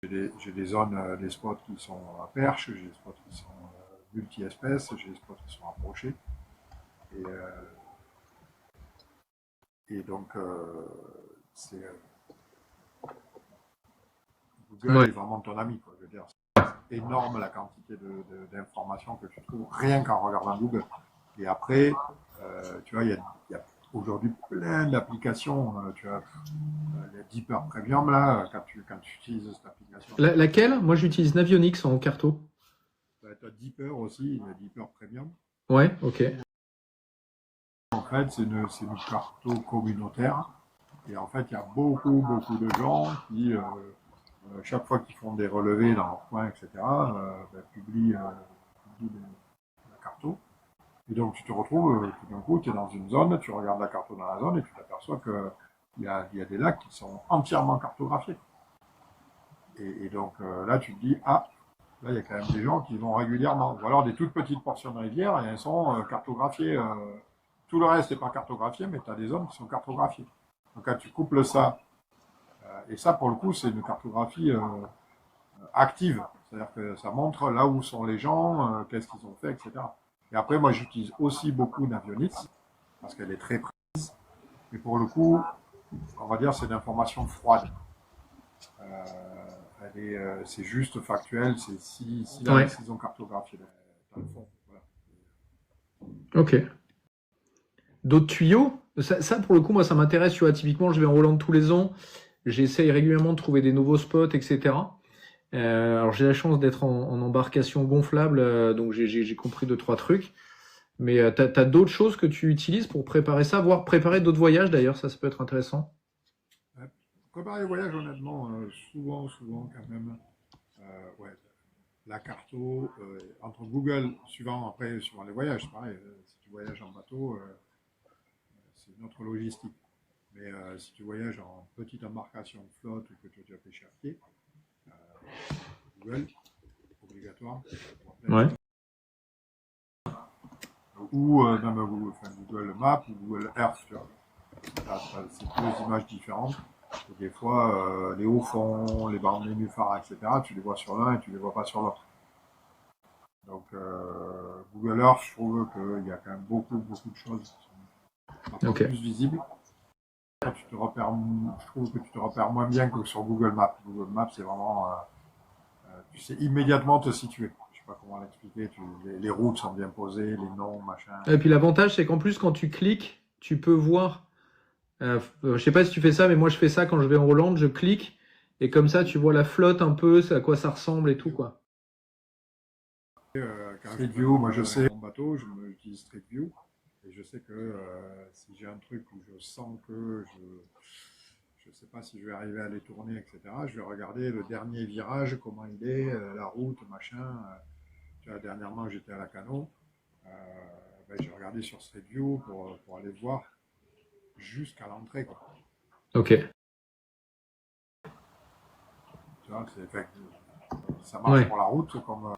J'ai des zones, des spots qui sont à perche, j'ai des spots qui sont multi-espèces, j'ai des spots qui sont approchés. Et, donc, c'est Google Ouais. est vraiment ton ami, quoi. Je veux dire, c'est énorme la quantité d'informations que tu trouves rien qu'en regardant Google. Et après, tu vois, il y a aujourd'hui plein d'applications. Tu as le Deeper Premium, là, quand tu utilises cette application. Laquelle? Moi, j'utilise Navionics en carto. Tu as Deeper aussi, le Deeper Premium. Ouais. Ok. En fait, c'est une carto communautaire. Et en fait, il y a beaucoup, beaucoup de gens qui, chaque fois qu'ils font des relevés dans leur coin, etc., publient la carto. Et donc, tu te retrouves, tout d'un coup, tu es dans une zone, tu regardes la carto dans la zone et tu t'aperçois qu'il y a des lacs qui sont entièrement cartographiés. Et donc, là, tu te dis, ah, là, il y a quand même des gens qui vont régulièrement. Ou alors des toutes petites portions de rivière et elles sont cartographiées. Tout le reste n'est pas cartographié, mais tu as des zones qui sont cartographiées. Donc, quand tu couples ça, et ça, pour le coup, c'est une cartographie active. C'est-à-dire que ça montre là où sont les gens, qu'est-ce qu'ils ont fait, etc. Et après, moi, j'utilise aussi beaucoup Navionics, parce qu'elle est très précise. Mais pour le coup, on va dire c'est d'information froide. C'est juste factuel, c'est Ouais. s'ils ont cartographié dans le fond. Voilà. Ok. D'autres tuyaux? Ça, pour le coup, moi, ça m'intéresse. Tu vois, typiquement, je vais en Hollande tous les ans. J'essaye régulièrement de trouver des nouveaux spots, etc. Alors, j'ai la chance d'être en embarcation gonflable, donc j'ai compris deux, trois trucs. Mais t'as d'autres choses que tu utilises pour préparer ça, voire préparer d'autres voyages d'ailleurs, ça peut être intéressant. Préparer les voyages, honnêtement, souvent quand même, ouais, la carto, entre Google, suivant les voyages, c'est pareil, si tu voyages en bateau, c'est une autre logistique. Mais si tu voyages en petite embarcation flotte ou que tu as pêché à pied, Google, obligatoire, Ouais. ou même Google Maps ou Google Earth, tu vois. C'est deux images différentes. Et des fois, les hauts fonds, les bandes nénuphars, etc., tu les vois sur l'un et tu les vois pas sur l'autre. Donc, Google Earth, je trouve qu'il y a quand même beaucoup de choses qui sont parfois Ok. plus visibles. Je trouve que tu te repères moins bien que sur Google Maps. Google Maps, c'est vraiment, tu sais immédiatement te situer. Je sais pas comment l'expliquer. Les routes sont bien posées, les noms, machin. Et puis l'avantage, c'est qu'en plus, quand tu cliques, tu peux voir. Je sais pas si tu fais ça, mais moi je fais ça quand je vais en Hollande, je clique et comme ça, tu vois la flotte un peu, c'est à quoi ça ressemble et tout quoi. Street View, moi je sais, mon bateau, j'utilise Street View. Et je sais que si j'ai un truc où je sens que je ne sais pas si je vais arriver à les tourner, etc., je vais regarder le dernier virage, comment il est, la route, machin. Tu vois, dernièrement, j'étais à la Cano. J'ai regardé sur Street View pour aller voir jusqu'à l'entrée, quoi. Ok. Tu vois, ça marche Ouais. pour la route comme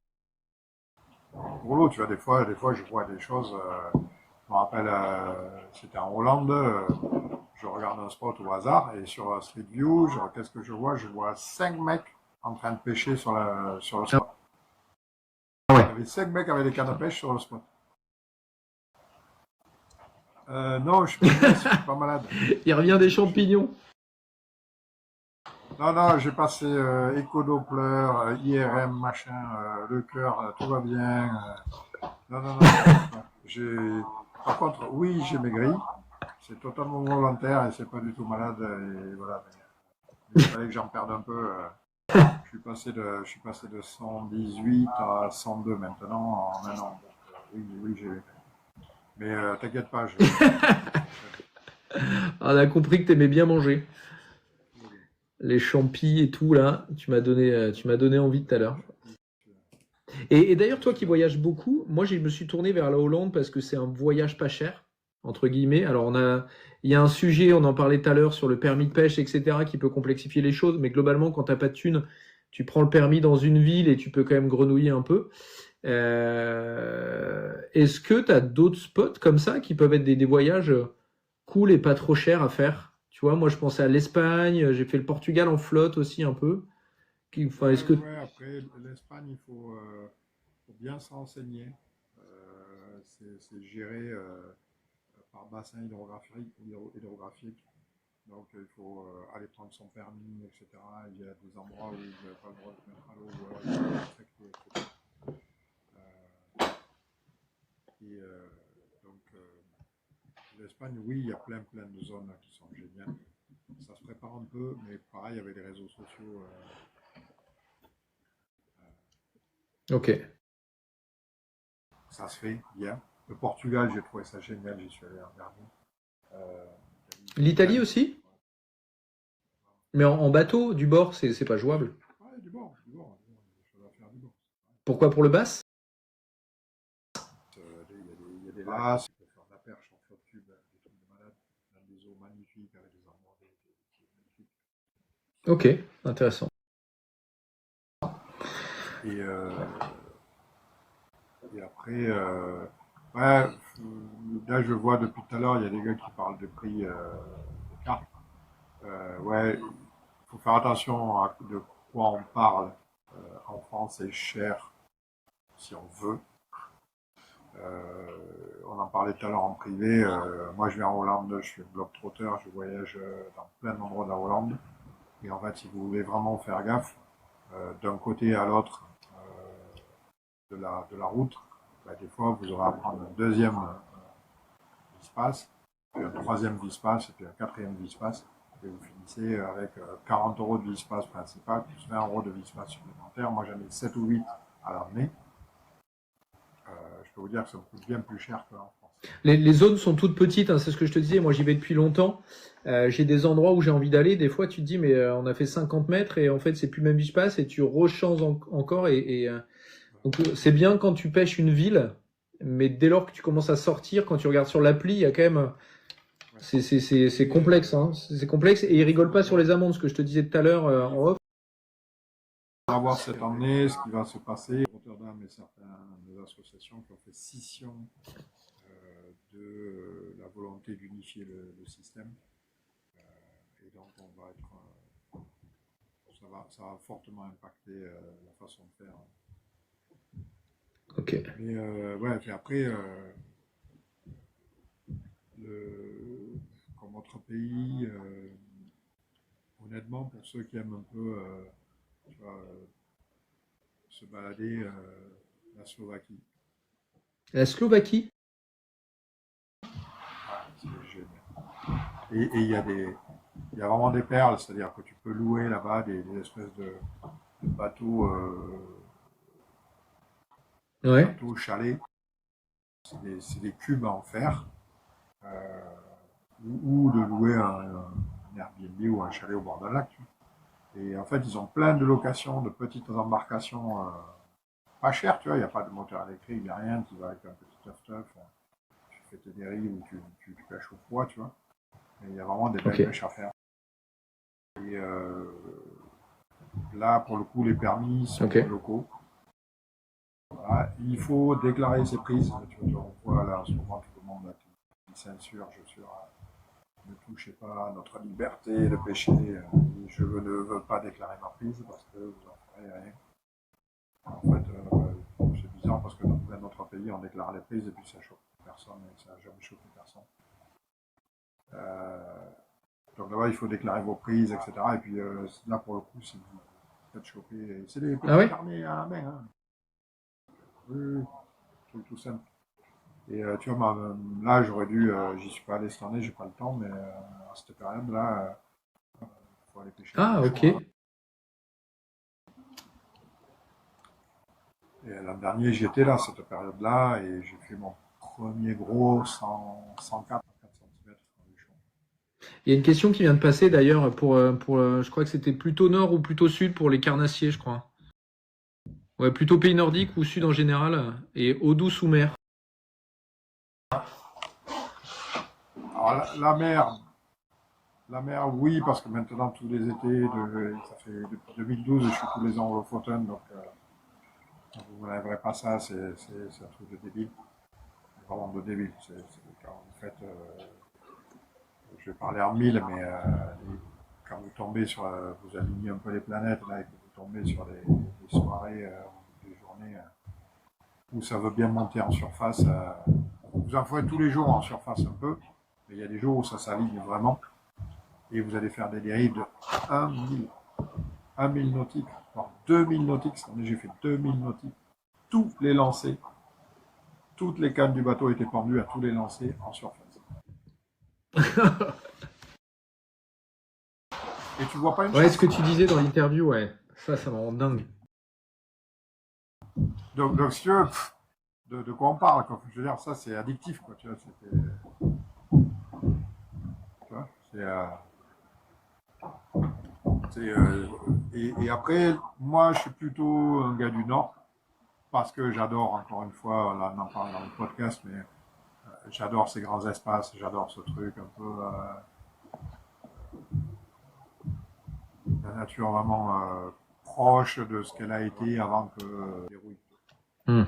pour l'eau, tu vois, des fois, je vois des choses. Je me rappelle, c'était en Hollande. Je regarde un spot au hasard et sur Street View, qu'est-ce que je vois? Je vois 5 mecs en train de pêcher sur le spot. Ah Il ouais. y avait 5 mecs avec des cannes à pêche sur le spot. Non, je suis pas malade. Il revient des Je- champignons. Non, non, j'ai passé éco-doppler, IRM, machin, le cœur, tout va bien. Non, non, non, t'inquiète pas. Par contre, oui, j'ai maigri. C'est totalement volontaire et c'est pas du tout malade. Et voilà. Mais il fallait que j'en perde un peu. Je suis passé de 118 à 102 maintenant en un an. Donc, oui, oui, j'ai maigri. Mais t'inquiète pas, On a compris que t'aimais bien manger. tout va bien. Les champis et tout, là, tu m'as donné envie tout à l'heure. Je- Et d'ailleurs, toi qui voyages beaucoup, moi, je me suis tourné vers la Hollande parce que c'est un voyage pas cher, entre guillemets. Alors, il y a un sujet, on en parlait tout à l'heure, sur le permis de pêche, etc., qui peut complexifier les choses. Mais globalement, quand t'as pas de thune, tu prends le permis dans une ville et tu peux quand même grenouiller un peu. Est-ce que tu as d'autres spots comme ça qui peuvent être des voyages cool et pas trop chers à faire? Tu vois, moi je pensais à l'Espagne, j'ai fait le Portugal en flotte aussi un peu. Enfin, Ouais, est-ce que ouais, ouais. Après, l'Espagne, faut bien se renseigner. C'est géré par bassin hydrographique. Donc, il faut aller prendre son permis, etc. Il y a des endroits où vous n'avez pas le droit de mettre à l'eau, ou alors il faut respecter, etc. Euh, et donc, l'Espagne, oui, il y a plein de zones là, qui sont géniales. Ça se prépare un peu, mais pareil, avec les réseaux sociaux, Ok. ça se fait bien. Le Portugal, j'ai trouvé ça génial, j'y suis allé l'an dernier. Euh, L'Italie L'Italie, aussi? Mais en bateau, du bord, c'est pas jouable. ouais, du bord, il y a des choses à faire du bord. Pourquoi pour le bass? Il y a des lacs, tu peux faire de la perche en flotte tube, des trucs de malade, dans des eaux magnifiques, avec des endroits magnifiques. Ok, intéressant. Et, et après, ouais, là je vois depuis tout à l'heure, il y a des gars qui parlent de prix des cartes. Ouais, il faut faire attention à de quoi on parle. En France, c'est cher si on veut. On en parlait tout à l'heure en privé. Moi, je viens en Hollande, je suis globe-trotter, je voyage dans plein d'endroits de la Hollande. Et en fait, si vous voulez vraiment faire gaffe, d'un côté à l'autre de la route, bah, des fois, vous aurez à prendre un deuxième Vispass, puis un troisième Vispass, et puis un quatrième Vispass. Et vous finissez avec 40 euros de Vispass principal, plus 20 euros de Vispass supplémentaire. Moi, j'en ai 7 ou 8 à l'année. Je peux vous dire que ça me coûte bien plus cher qu'en France. Les zones sont toutes petites, hein, c'est ce que je te disais. Moi, j'y vais depuis longtemps. J'ai des endroits où j'ai envie d'aller. Des fois, tu te dis, mais on a fait 50 mètres et en fait, c'est plus le même espace et tu rechanges encore. Donc, c'est bien quand tu pêches une ville, mais dès lors que tu commences à sortir, quand tu regardes sur l'appli, il y a quand même. Ouais. C'est complexe, hein. C'est complexe et ils rigolent pas sur les amendes, ce que je te disais tout à l'heure en off. On va voir cette année ce qui va se passer. Rotterdam et certaines associations qui ont fait scission de la volonté d'unifier le système. Et donc, ça va fortement impacter la façon de faire. Ok. Mais ouais, puis après, le, comme autre pays, honnêtement, pour ceux qui aiment un peu tu vois, se balader, la Slovaquie, La Slovaquie? c'est génial. Et il y a vraiment des perles, c'est-à-dire que tu peux louer là-bas des espèces de bateaux, Ouais. bateaux chalets. C'est des cubes en fer. Euh, ou de louer un Airbnb ou un chalet au bord d'un lac. Et en fait, ils ont plein de locations de petites embarcations pas chères, tu vois. Il n'y a pas de moteur électrique, il n'y a rien. Tu vas avec un petit tuff-tuff, tu fais tes dérives ou tu pêches au froid, tu vois. Et il y a vraiment des belles Ok. pêches à faire. Et là, pour le coup, les permis sont Ok. locaux. Voilà. Il faut déclarer ses prises. On voit là en ce moment tout le monde qui s'insurge sur ne touchez pas à notre liberté de pécher. Je ne veux pas déclarer ma prise parce que vous n'en ferez rien. En fait, c'est bizarre parce que dans plein d'autres pays, on déclare les prises et puis ça choque personne et ça n'a jamais choqué personne. Donc là-bas, il faut déclarer vos prises, etc. Et puis là, pour le coup, si vous faites choper, c'est des petits Ah ouais? carnets à la main. Hein. Oui, tout simple. Et tu vois, là, j'aurais dû, j'y suis pas allé cette année, j'ai pas le temps, mais à cette période-là, il faut aller pêcher tous Ah, les ok. jours. Hein. Et l'an dernier, j'y étais là, cette période-là, et j'ai fait mon premier gros 104 à 4 cm. Il y a une question qui vient de passer d'ailleurs je crois que c'était plutôt nord ou plutôt sud pour les carnassiers, je crois. Ouais, plutôt pays nordique ou sud en général, et eau douce ou mer. Alors, la mer, oui, parce que maintenant, tous les étés, ça fait depuis 2012, je suis tous les ans au Lofoten, donc vous n'enlèverez pas ça, c'est un truc de débile. Vraiment de débile. Quand vous faites, je vais parler en mille, mais quand vous tombez sur, vous alignez un peu les planètes, là, et que vous tombez sur des soirées, des journées où ça veut bien monter en surface, vous en ferez tous les jours en surface un peu, mais il y a des jours où ça s'aligne vraiment, et vous allez faire des dérives de 1 000 nautiques, voire 2000 nautiques. Cette année, j'ai fait 2000 nautiques, tous les lancers, toutes les cannes du bateau étaient pendues à tous les lancers en surface. Et tu vois pas une Ouais, ce chasse. que tu disais dans l'interview, ouais. Ça me rend dingue. Donc si tu veux, de quoi on parle, quoi. Je veux dire, ça c'est addictif, quoi. Tu vois, et après, moi, je suis plutôt un gars du Nord parce que j'adore, encore une fois, là, on en parle dans le podcast, mais j'adore ces grands espaces, j'adore ce truc un peu la nature vraiment proche de ce qu'elle a été avant que dérouille, Hmm.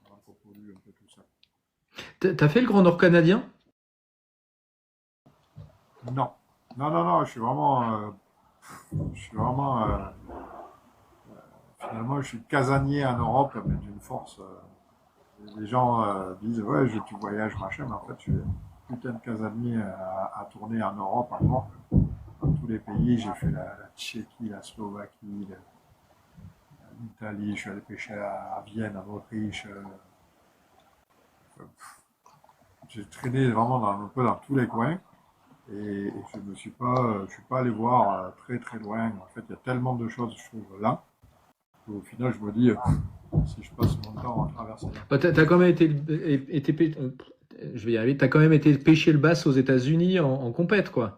avant qu'on pollue un peu tout ça. T'as fait le Grand Nord canadien? Non, non, je suis vraiment finalement, je suis casanier en Europe, mais d'une force. Les gens disent, ouais, tu voyages, machin, mais en fait, je suis un putain de casanier à tourner en Europe, encore. Dans tous les pays, j'ai fait la Tchéquie, la Slovaquie, l'Italie, je suis allé pêcher à Vienne, en Autriche. J'ai traîné vraiment un peu dans tous les coins. Et je suis pas allé voir très très loin. En fait, il y a tellement de choses, je trouve, là. Au final, je me dis, si je passe mon temps à traverser la Bah, t'as quand même je vais y arriver. T'as quand même été pêcher le bass aux États-Unis en compète, quoi.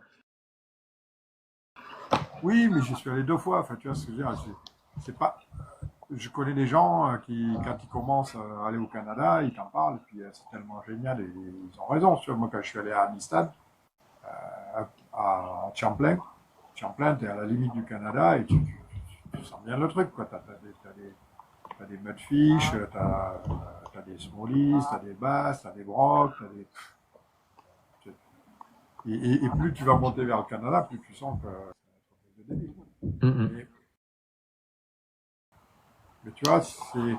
Oui, mais j'y suis allé 2 fois. Enfin, tu vois ce que je veux dire. C'est pas. Je connais des gens qui, quand ils commencent à aller au Canada, ils t'en parlent. Et puis c'est tellement génial et ils ont raison. Tu vois, moi, quand je suis allé à Amistad, à Champlain, Champlain, t'es à la limite du Canada et tu sens bien le truc, quoi. T'as des mudfish, t'as des smallies, t'as des basses, t'as des brocs, t'as des. Et plus tu vas monter vers le Canada, plus tu sens que c'est un truc de débile. Mhm. Mais, mais tu vois, c'est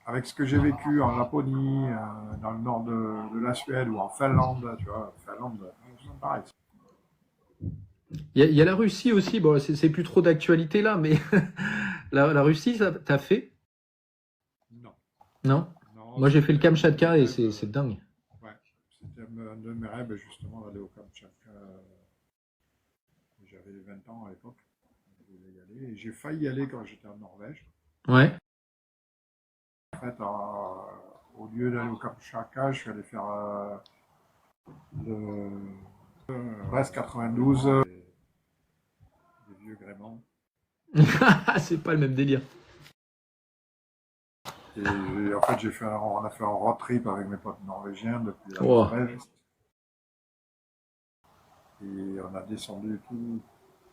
avec ce que j'ai vécu en Laponie, dans le nord de la Suède ou en Finlande, tu vois, Finlande, c'est pareil. Il y a la Russie aussi. Bon, c'est plus trop d'actualité là, mais la Russie, t'as fait? Non, Non? non, Moi, j'ai fait le c'était un de mes Kamchatka et rêves. c'est dingue. Ouais, c'était un de mes rêves justement d'aller au Kamtchatka. J'avais 20 ans à l'époque, je voulais y aller. Et j'ai failli y aller quand j'étais en Norvège. Ouais. En fait, au lieu d'aller au Kamchatka, je suis allé faire le Brest 92, des vieux gréments. C'est pas le même délire. Et en fait, on a fait un road trip avec mes potes norvégiens depuis la Oh, Norvège. Et on a descendu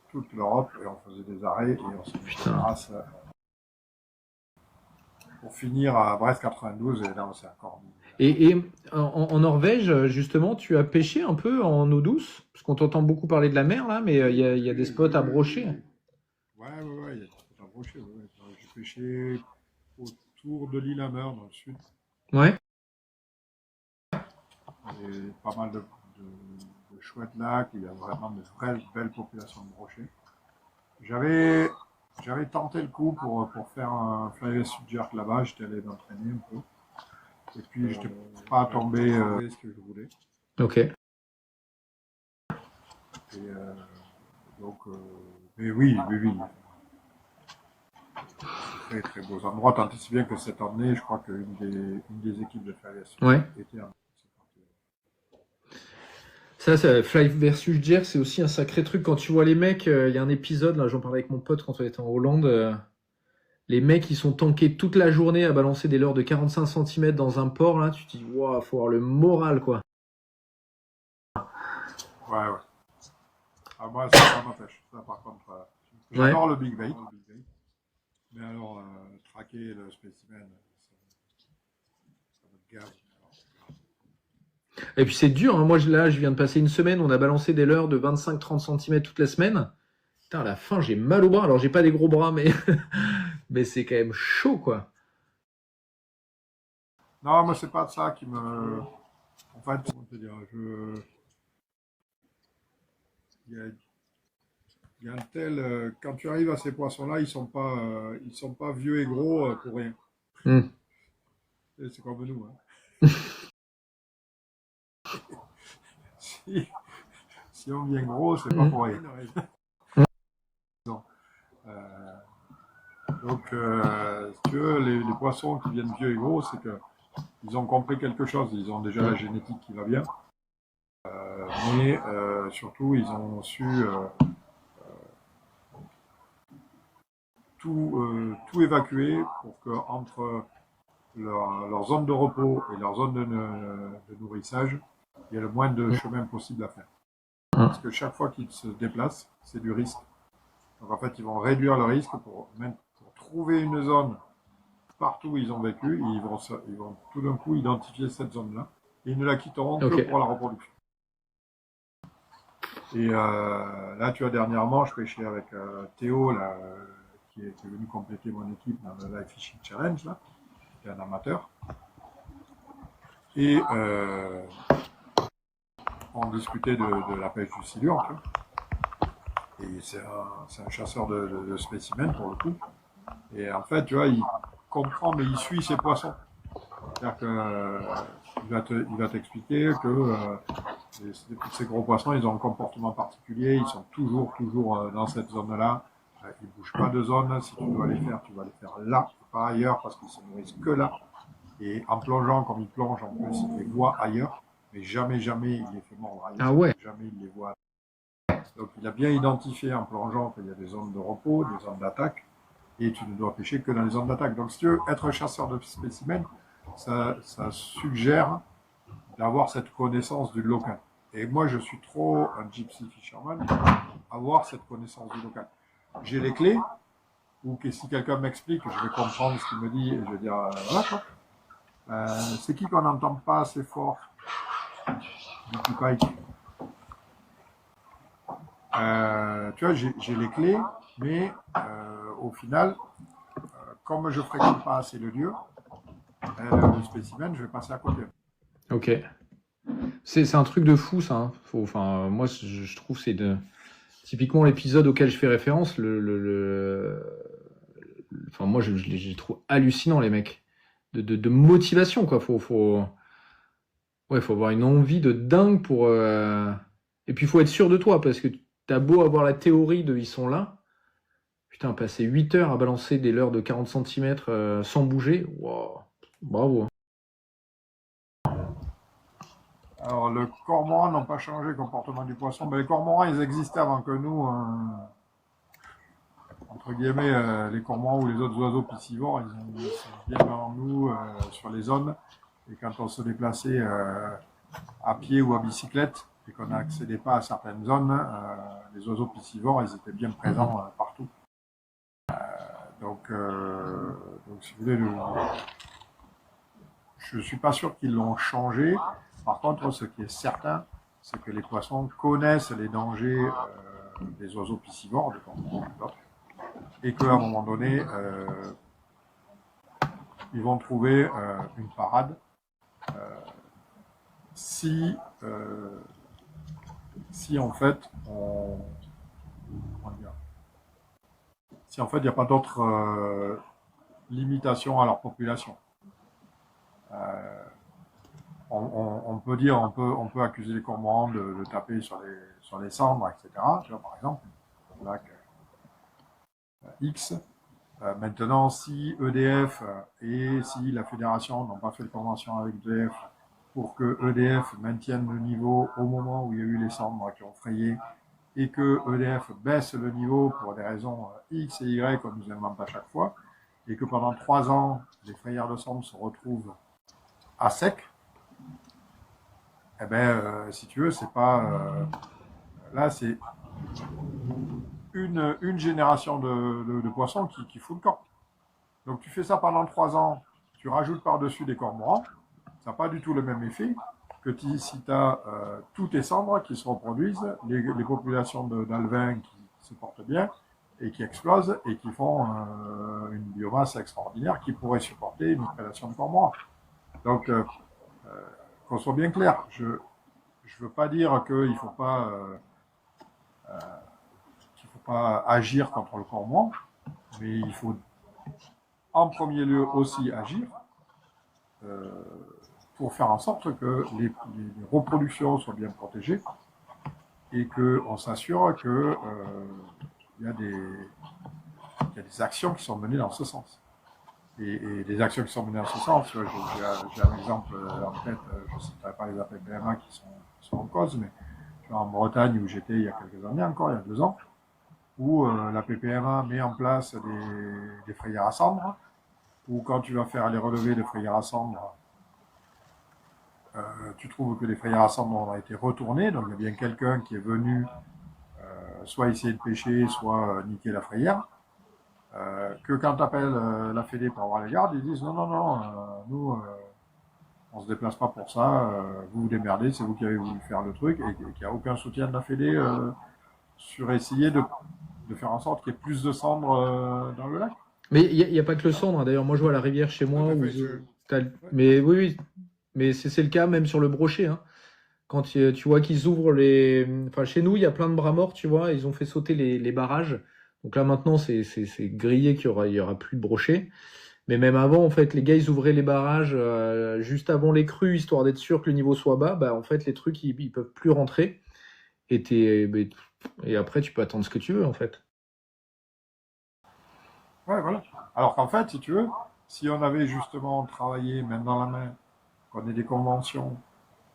toute l'Europe et on faisait des arrêts et on s'est mis des putain. races. pour finir à Brest 92, et là, c'est encore mieux. Et en Norvège, justement, tu as pêché un peu en eau douce? Parce qu'on t'entend beaucoup parler de la mer, là, mais il y a des spots à brocher. Ouais, il y a des spots à brocher. Ouais. J'ai pêché autour de l'île Hammer, dans le sud. Ouais. Et pas mal de chouettes lacs, il y a vraiment de vraies belles populations de brochets. J'avais tenté le coup pour faire un fly sud jerk là-bas, j'étais allé m'entraîner un peu. Et puis je n'étais pas tombé ce que je voulais. Ok. Et donc, mais oui. Très très beaux endroits, tant et si bien que cette année, je crois qu'une des équipes de fly sud Ouais. était en Ça, Fly versus Jerk, c'est aussi un sacré truc. Quand tu vois les mecs, il y a un épisode, là, j'en parlais avec mon pote quand on était en Hollande. Les mecs, ils sont tankés toute la journée à balancer des leurres de 45 cm dans un port, là. Tu te dis, waouh, faut avoir le moral, quoi. Ouais. Ah, moi, ça m'empêche. Ça, par contre, j'adore le big bait. Mais alors, traquer le spécimen, ça me gave. Et puis c'est dur, hein. Moi, là, je viens de passer une semaine, on a balancé des leurres de 25-30 cm toute la semaine. Putain, à la fin, j'ai mal au bras. Alors, j'ai pas des gros bras, mais, mais c'est quand même chaud, quoi. Non, moi, c'est pas ça qui me. En fait, comment te dire, il y a un tel. Quand tu arrives à ces poissons-là, ils sont pas vieux et gros pour rien. Mm. Et c'est comme nous. Hein. si on vient gros, c'est pas pour rien. Non. Donc, si tu veux, les poissons qui viennent vieux et gros, c'est que ils ont compris quelque chose. Ils ont déjà la génétique qui va bien. Mais surtout, ils ont su tout évacuer pour que entre leur zone de repos et leur zone de nourrissage, il y a le moins de chemin possible à faire. Parce que chaque fois qu'ils se déplacent, c'est du risque. Donc en fait, ils vont réduire le risque pour trouver une zone partout où ils ont vécu, et ils vont tout d'un coup identifier cette zone-là, et ils ne la quitteront que pour la reproduction. Et là, tu vois, dernièrement, je pêchais avec Théo, là, qui est venu compléter mon équipe dans le Live Fishing Challenge, là, qui est un amateur. Et on discutait de la pêche du silure, tu vois. Et c'est un chasseur de spécimens, pour le coup. Et en fait, tu vois, il comprend, mais il suit ses poissons. C'est-à-dire qu'il va t'expliquer que ces gros poissons, ils ont un comportement particulier, ils sont toujours dans cette zone-là. Ils ne bougent pas de zone. Si tu dois les faire, tu vas les faire là, pas ailleurs, parce qu'ils se nourrissent que là. Et en plongeant, comme ils plongent, en plus, ils les voient ailleurs, mais jamais il les fait mordre ailleurs. Ah ouais. Jamais il les voit. Donc il a bien identifié en plongeant qu'il y a des zones de repos, des zones d'attaque, et tu ne dois pêcher que dans les zones d'attaque. Donc si tu veux être chasseur de spécimens, ça suggère d'avoir cette connaissance du local. Et moi, je suis trop un gypsy fisherman à avoir cette connaissance du local. J'ai les clés, ou que si quelqu'un m'explique, je vais comprendre ce qu'il me dit, et je vais dire, voilà quoi. C'est qui qu'on n'entend pas assez fort du pike. Tu vois, j'ai les clés, mais au final, comme je ne fréquente pas assez le lieu, le spécimen, je vais passer à côté. Ok. C'est un truc de fou, ça. Hein. Enfin, moi, je trouve c'est typiquement l'épisode auquel je fais référence. Enfin, moi, je les trouve hallucinants, les mecs. De motivation, quoi. Faut avoir une envie de dingue pour. Et puis, il faut être sûr de toi, parce que t'as beau avoir la théorie de ils sont là. Putain, passer 8 heures à balancer des leurres de 40 cm sans bouger. Wow. Bravo. Alors, le cormoran n'a pas changé le comportement du poisson. Mais les cormorans, ils existaient avant que nous. Entre guillemets, les cormorans ou les autres oiseaux piscivores, ils sont bien avant nous sur les zones. Et quand on se déplaçait à pied ou à bicyclette et qu'on n'accédait pas à certaines zones, les oiseaux piscivores, ils étaient bien présents partout. Donc Donc, si vous voulez, je ne suis pas sûr qu'ils l'ont changé. Par contre, ce qui est certain, c'est que les poissons connaissent les dangers des oiseaux piscivores, de cormorans et d'autres, et qu'à un moment donné, ils vont trouver une parade si en fait si en fait il n'y a pas d'autres limitations à leur population. On peut dire, on peut accuser les cormorans de taper sur les cendres, etc. Tu vois, par exemple, lac X. Maintenant, si EDF et si la fédération n'ont pas fait de convention avec EDF pour que EDF maintienne le niveau au moment où il y a eu les cendres qui ont frayé et que EDF baisse le niveau pour des raisons X et Y qu'on nous invente à chaque fois, et que pendant 3 ans, les frayères de cendres se retrouvent à sec, eh ben, si tu veux, c'est pas... là, c'est une génération de poissons qui fout le camp. Donc tu fais ça pendant 3 ans, tu rajoutes par-dessus des cormorans, ça n'a pas du tout le même effet que si tu as tous tes cendres qui se reproduisent, les populations d'alevins qui se portent bien et qui explosent et qui font une biomasse extraordinaire qui pourrait supporter une prédation de cormorans. Donc, qu'on soit bien clair, je ne veux pas dire qu'il ne faut pas agir contre le cormoran, mais il faut en premier lieu aussi agir pour faire en sorte que les reproductions soient bien protégées et qu'on s'assure qu'il y a des actions qui sont menées dans ce sens. Et des actions qui sont menées dans ce sens, j'ai un exemple en tête, je ne citerai pas les APPMA qui sont en cause, mais en Bretagne où j'étais il y a quelques années encore, il y a 2 ans, où la PPMA met en place des frayères à cendres, où quand tu vas faire les relevés de frayères à cendres, tu trouves que les frayères à cendres ont été retournées, donc il y a bien quelqu'un qui est venu soit essayer de pêcher, soit niquer la frayère. Que quand tu appelles la Fédé pour avoir les gardes, ils disent non, nous, on se déplace pas pour ça, vous vous démerdez, c'est vous qui avez voulu faire le truc, et qu'il n'y a aucun soutien de la Fédé sur essayer de faire en sorte qu'il y ait plus de cendres dans le lac. Mais il n'y a pas que le cendre, hein. D'ailleurs, moi je vois la rivière chez moi. Mais oui, mais c'est le cas même sur le brochet, hein. Quand tu vois qu'ils ouvrent les. Enfin, chez nous, il y a plein de bras morts, tu vois. Ils ont fait sauter les barrages. Donc là, maintenant, c'est grillé qu'il y aura plus de brochet. Mais même avant, en fait, les gars, ils ouvraient les barrages juste avant les crues, histoire d'être sûr que le niveau soit bas. Bah, en fait, les trucs, ils peuvent plus rentrer. Et après, tu peux attendre ce que tu veux, en fait. Ouais, voilà. Alors qu'en fait, si tu veux, si on avait justement travaillé main dans la main, qu'on ait des conventions,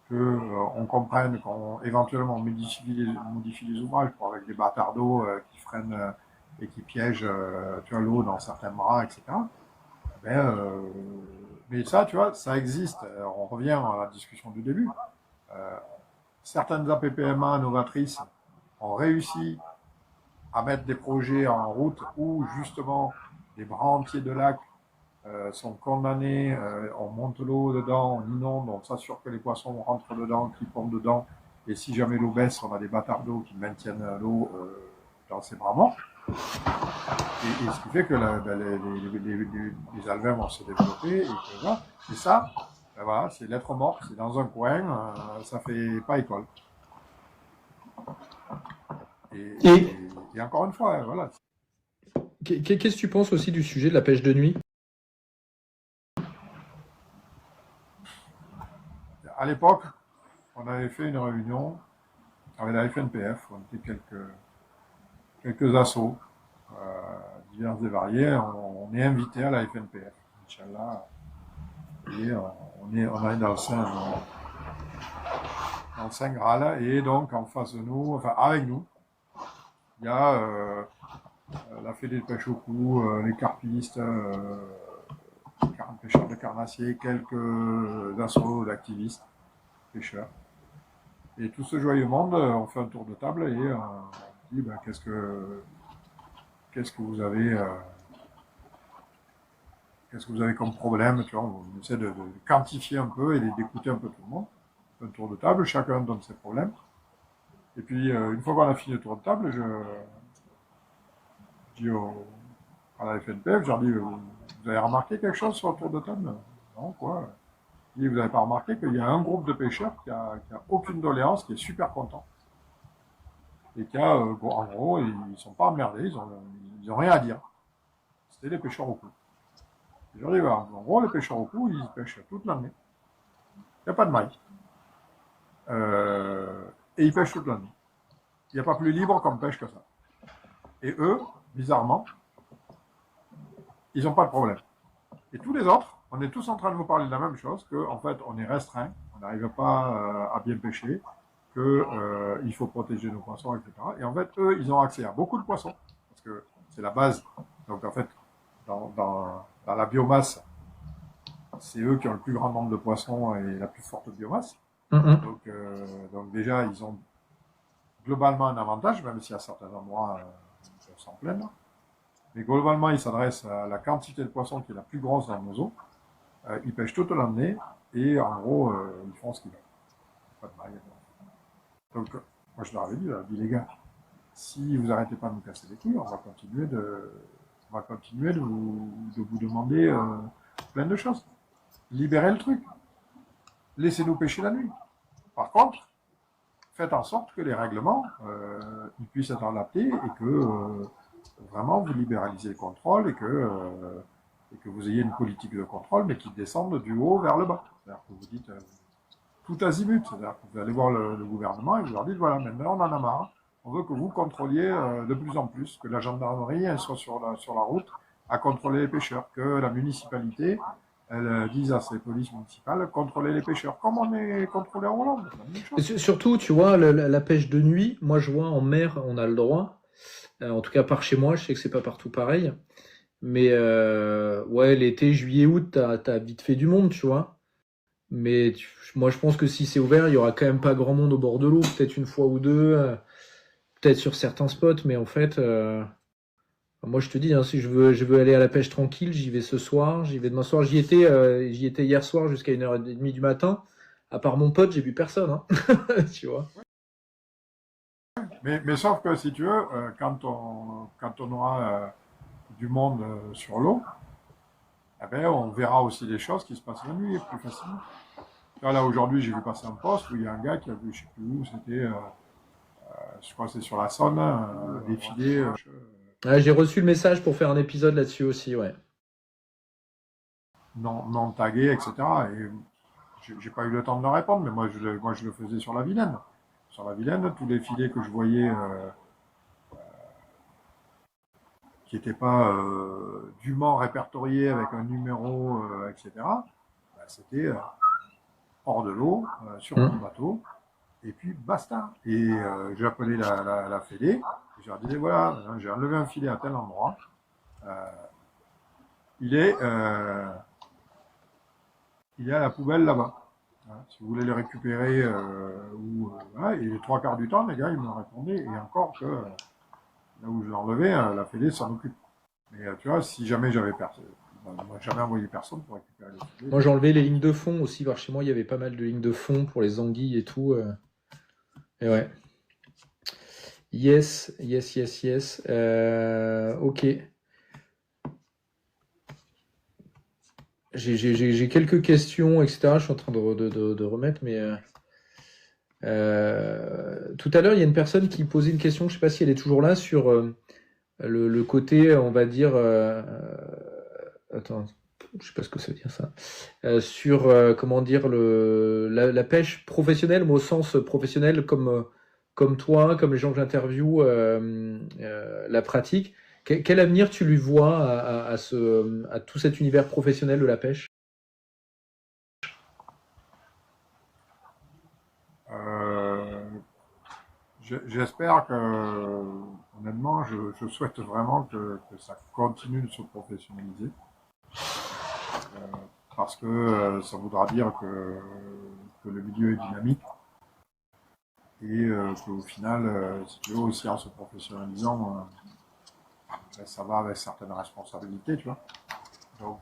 que on comprenne qu'on éventuellement modifie les ouvrages pour avec des bâtards d'eau qui freinent et qui piègent tu vois, l'eau dans certains bras, etc. Ben, mais ça, tu vois, ça existe. On revient à la discussion du début. Certaines APPMA novatrices ont réussi à mettre des projets en route où justement les bras entiers de lac sont condamnés, on monte l'eau dedans, on inonde, on s'assure que les poissons rentrent dedans, qu'ils pompent dedans, et si jamais l'eau baisse, on a des bâtards d'eau qui maintiennent l'eau dans ces bras morts. Et ce qui fait que les alevins vont se développer, et ça, ben voilà, c'est lettre morte, c'est dans un coin, ça fait pas école. Et encore une fois, voilà. Qu'est-ce que tu penses aussi du sujet de la pêche de nuit? À l'époque, on avait fait une réunion avec la FNPF, on était quelques assos divers et variés, on est invité à la FNPF, Inch'Allah, et on est dans le Saint Graal, et donc en face de nous, enfin avec nous, il y a la Fédé de pêche au cou, les carpistes, pêcheurs de carnassiers, quelques assos d'activistes, pêcheurs. Et tout ce joyeux monde, on fait un tour de table et on dit ben, qu'est-ce que vous avez qu'est-ce que vous avez comme problème, tu vois, on essaie de quantifier un peu et d'écouter un peu tout le monde. Un tour de table, chacun donne ses problèmes. Et puis, une fois qu'on a fini le tour de table, je dis à la FNPF, je leur dis, vous avez remarqué quelque chose sur le tour de table? Non, quoi? Je dis, vous n'avez pas remarqué qu'il y a un groupe de pêcheurs qui a aucune doléance, qui est super content. Et qui a, bon, en gros, ils sont pas emmerdés, ils ont rien à dire. C'était les pêcheurs au cou. Je leur dis, voilà, en gros, les pêcheurs au cou, ils pêchent toute l'année. Il n'y a pas de maille. Et ils pêchent toute l'année. Il n'y a pas plus libre comme pêche que ça. Et eux, bizarrement, ils n'ont pas de problème. Et tous les autres, on est tous en train de vous parler de la même chose, qu'en fait, on est restreint, on n'arrive pas à bien pêcher, qu'il faut protéger nos poissons, etc. Et en fait, eux, ils ont accès à beaucoup de poissons, parce que c'est la base. Donc en fait, dans la biomasse, c'est eux qui ont le plus grand nombre de poissons et la plus forte biomasse. Donc déjà, ils ont globalement un avantage, même si à certains endroits, on s'en plaint. Mais globalement, ils s'adressent à la quantité de poissons qui est la plus grosse dans nos eaux. Ils pêchent toute l'année et en gros, ils font ce qu'ils veulent. Pas de maille. Donc, moi je leur avais dit, les gars, si vous arrêtez pas de nous casser les couilles, on va continuer de vous demander plein de choses. Libérez le truc. Laissez-nous pêcher la nuit. Par contre, faites en sorte que les règlements ils puissent être adaptés et que vraiment vous libéralisez le contrôle et que vous ayez une politique de contrôle, mais qui descende du haut vers le bas. C'est-à-dire que vous dites tout azimut. C'est-à-dire que vous allez voir le gouvernement et vous leur dites, voilà, maintenant on en a marre. On veut que vous contrôliez de plus en plus, que la gendarmerie elle soit sur la route à contrôler les pêcheurs, que la municipalité elle dise à ses polices municipales contrôler les pêcheurs, comme on est contrôlé en Hollande. C'est la même chose. Surtout, tu vois, la pêche de nuit, moi je vois en mer, on a le droit. En tout cas, par chez moi, je sais que c'est pas partout pareil. Mais ouais, l'été, juillet, août, t'as vite fait du monde, tu vois. Mais moi, je pense que si c'est ouvert, il y aura quand même pas grand monde au bord de l'eau, peut-être une fois ou deux, peut-être sur certains spots. Mais en fait, moi, je te dis, hein, si je veux aller à la pêche tranquille, j'y vais ce soir, j'y vais demain soir. J'y étais hier soir jusqu'à 1h30 du matin. À part mon pote, j'ai vu personne, hein. Tu vois. Mais sauf que si tu veux, quand on aura du monde sur l'eau, eh ben, on verra aussi des choses qui se passent la nuit plus facilement. Là, aujourd'hui, j'ai vu passer un poste où il y a un gars qui a vu, je sais plus où, c'était, je crois que c'est sur la Saône, défilé. Ouais, j'ai reçu le message pour faire un épisode là-dessus aussi, ouais. Non tagué, etc. Et j'ai pas eu le temps de leur répondre, mais moi je le faisais sur la Vilaine. Sur la Vilaine, tous les filets que je voyais qui n'étaient pas dûment répertoriés avec un numéro, etc., bah, c'était hors de l'eau, sur mon bateau, et puis basta. Et j'ai appelé la fédé, et je leur disais, voilà, j'ai enlevé un filet à tel endroit, il est à la poubelle là-bas. Si vous voulez le récupérer, voilà, et les 3 quarts du temps, les gars, ils me répondaient, et encore que là où je l'ai enlevé, la fédé s'en occupe. Mais tu vois, si jamais j'avais personne, moi jamais envoyé personne pour récupérer le filet. Moi, j'ai enlevé les lignes de fond aussi. Vers chez moi, il y avait pas mal de lignes de fond pour les anguilles et tout. Et ouais. Yes. Ok. J'ai quelques questions, etc. Je suis en train de remettre, mais tout à l'heure, il y a une personne qui posait une question, je sais pas si elle est toujours là, sur le côté, on va dire, attends, je sais pas ce que ça veut dire ça, sur comment dire la pêche professionnelle, mais au sens professionnel, comme toi, comme les gens que j'interviewe, la pratique. Quel avenir tu lui vois à tout cet univers professionnel de la pêche? J'espère que, honnêtement, je souhaite vraiment que ça continue de se professionnaliser. Parce que ça voudra dire que le milieu est dynamique et qu'au final, si tu veux, aussi en se professionnalisant, ben, ça va avec certaines responsabilités, tu vois. Donc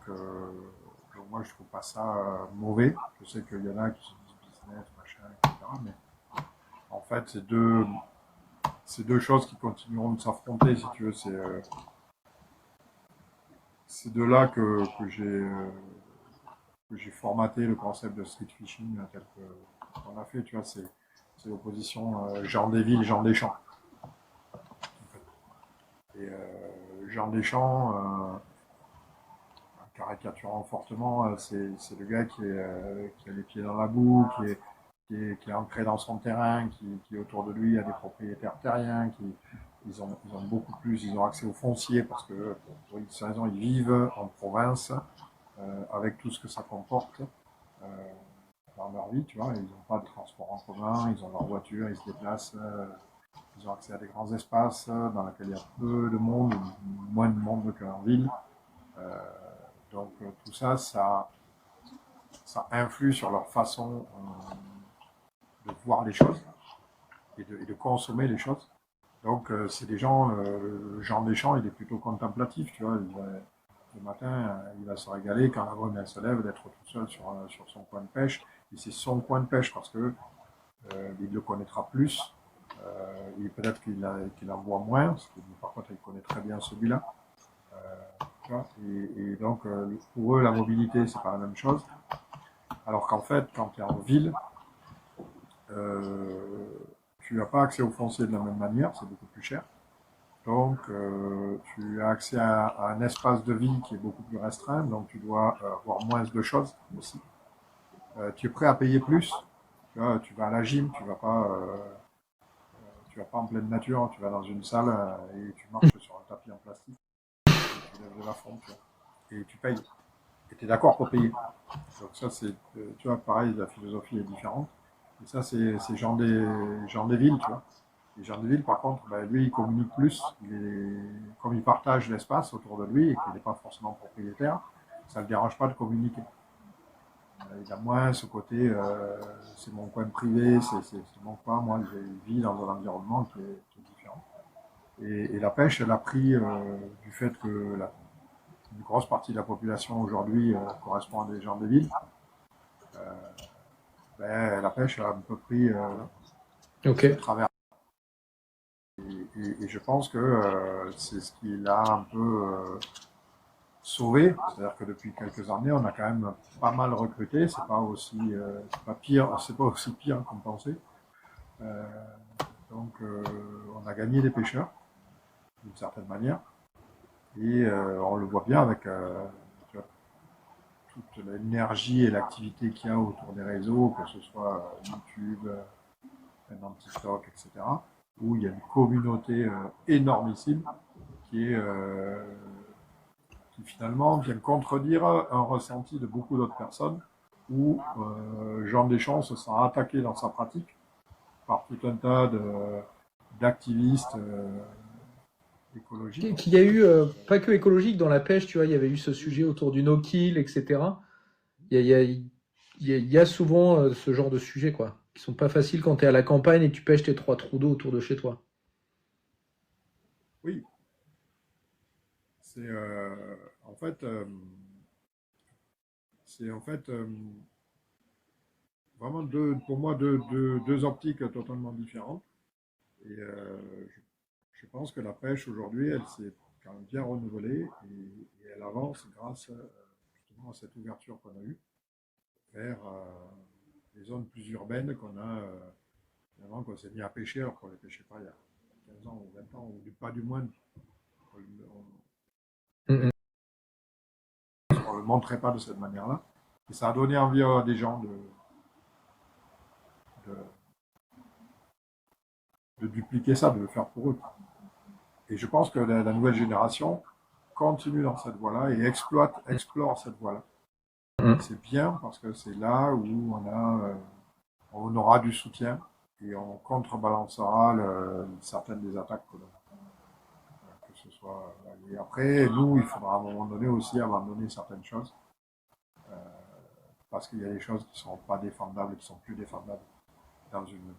moi, je trouve pas ça mauvais. Je sais qu'il y en a qui se disent business, machin, etc. Mais en fait, c'est deux choses qui continueront de s'affronter, si tu veux. C'est de là que j'ai formaté le concept de street fishing tel qu'on a fait. Tu vois, c'est l'opposition Jean Desvilles, Jean Deschamps. Et Jean Deschamps, caricaturant fortement, c'est le gars qui a les pieds dans la boue, qui est ancré dans son terrain, qui autour de lui a des propriétaires terriens, ils ont beaucoup plus, ils ont accès au foncier parce que pour X raisons, ils vivent en province avec tout ce que ça comporte dans leur vie, tu vois. Ils n'ont pas de transport en commun, ils ont leur voiture, ils se déplacent, ils ont accès à des grands espaces dans lesquels il y a peu de monde, moins de monde qu'en ville. Euh, donc tout ça, ça influe sur leur façon de voir les choses et de consommer les choses. Donc c'est des gens, Jean Deschamps, il est plutôt contemplatif, tu vois. Le matin, il va se régaler quand la brume elle se lève d'être tout seul sur son coin de pêche. Et c'est son coin de pêche parce que il le connaîtra plus. Peut-être qu'il en voit moins, parce que par contre, il connaît très bien celui-là. Et donc, pour eux, la mobilité, c'est pas la même chose. Alors qu'en fait, quand tu es en ville, tu n'as pas accès au foncier de la même manière, c'est beaucoup plus cher. Donc, tu as accès à un espace de vie qui est beaucoup plus restreint, donc tu dois avoir moins de choses aussi. Tu es prêt à payer plus. Tu vas à la gym, tu vas pas en pleine nature, tu vas dans une salle et tu marches sur un tapis en plastique, et tu lèves de la fonte, et tu payes. Et tu es d'accord pour payer. Donc ça, tu vois, pareil, la philosophie est différente. Et ça, c'est Jean des villes, tu vois. Et Jean des villes, par contre, ben, lui, il communique plus. Comme il partage l'espace autour de lui et qu'il n'est pas forcément propriétaire, ça ne le dérange pas de communiquer. Il a moins ce côté, c'est mon coin privé, c'est mon coin, moi, je vis dans un environnement qui est différent. Et la pêche, elle a pris du fait que une grosse partie de la population aujourd'hui correspond à des gens de ville. Ben, la pêche a un peu pris Ok. le travers. Et je pense que c'est ce qui l'a un peu sauvé. C'est-à-dire que depuis quelques années, on a quand même pas mal recruté. C'est pas pire, c'est pas aussi pire qu'on pensait. Euh, donc, on a gagné des pêcheurs d'une certaine manière. Et on le voit bien avec tu vois, toute l'énergie et l'activité qu'il y a autour des réseaux, que ce soit YouTube, maintenant TikTok, etc., où il y a une communauté énormissime qui finalement vient contredire un ressenti de beaucoup d'autres personnes, où Jean Deschamps se sent attaqué dans sa pratique par tout un tas d'activistes écologiques. Qu'il y a eu, pas que écologique, dans la pêche, tu vois, il y avait eu ce sujet autour du no-kill, etc. Il y a souvent ce genre de sujets, quoi, qui sont pas faciles quand tu es à la campagne et que tu pêches tes 3 trous d'eau autour de chez toi. Oui, c'est en fait, c'est en fait vraiment pour moi deux optiques totalement différentes. Et je pense que la pêche aujourd'hui, elle s'est quand même bien renouvelée et elle avance grâce justement à cette ouverture qu'on a eue vers les zones plus urbaines qu'on a finalement qu'on s'est mis à pêcher alors qu'on ne les pêchait pas il y a 15 ans ou 20 ans, ou pas du moins, on Mm, ne le montrait pas de cette manière-là. Et ça a donné envie à des gens de, de dupliquer ça, de le faire pour eux. Et je pense que la nouvelle génération continue dans cette voie-là et explore cette voie-là. mm. C'est bien parce que c'est là où on aura du soutien et on contrebalancera certaines des attaques que ce soit. Et après, nous, il faudra à un moment donné aussi abandonner certaines choses parce qu'il y a des choses qui ne sont pas défendables et qui sont plus défendables dans une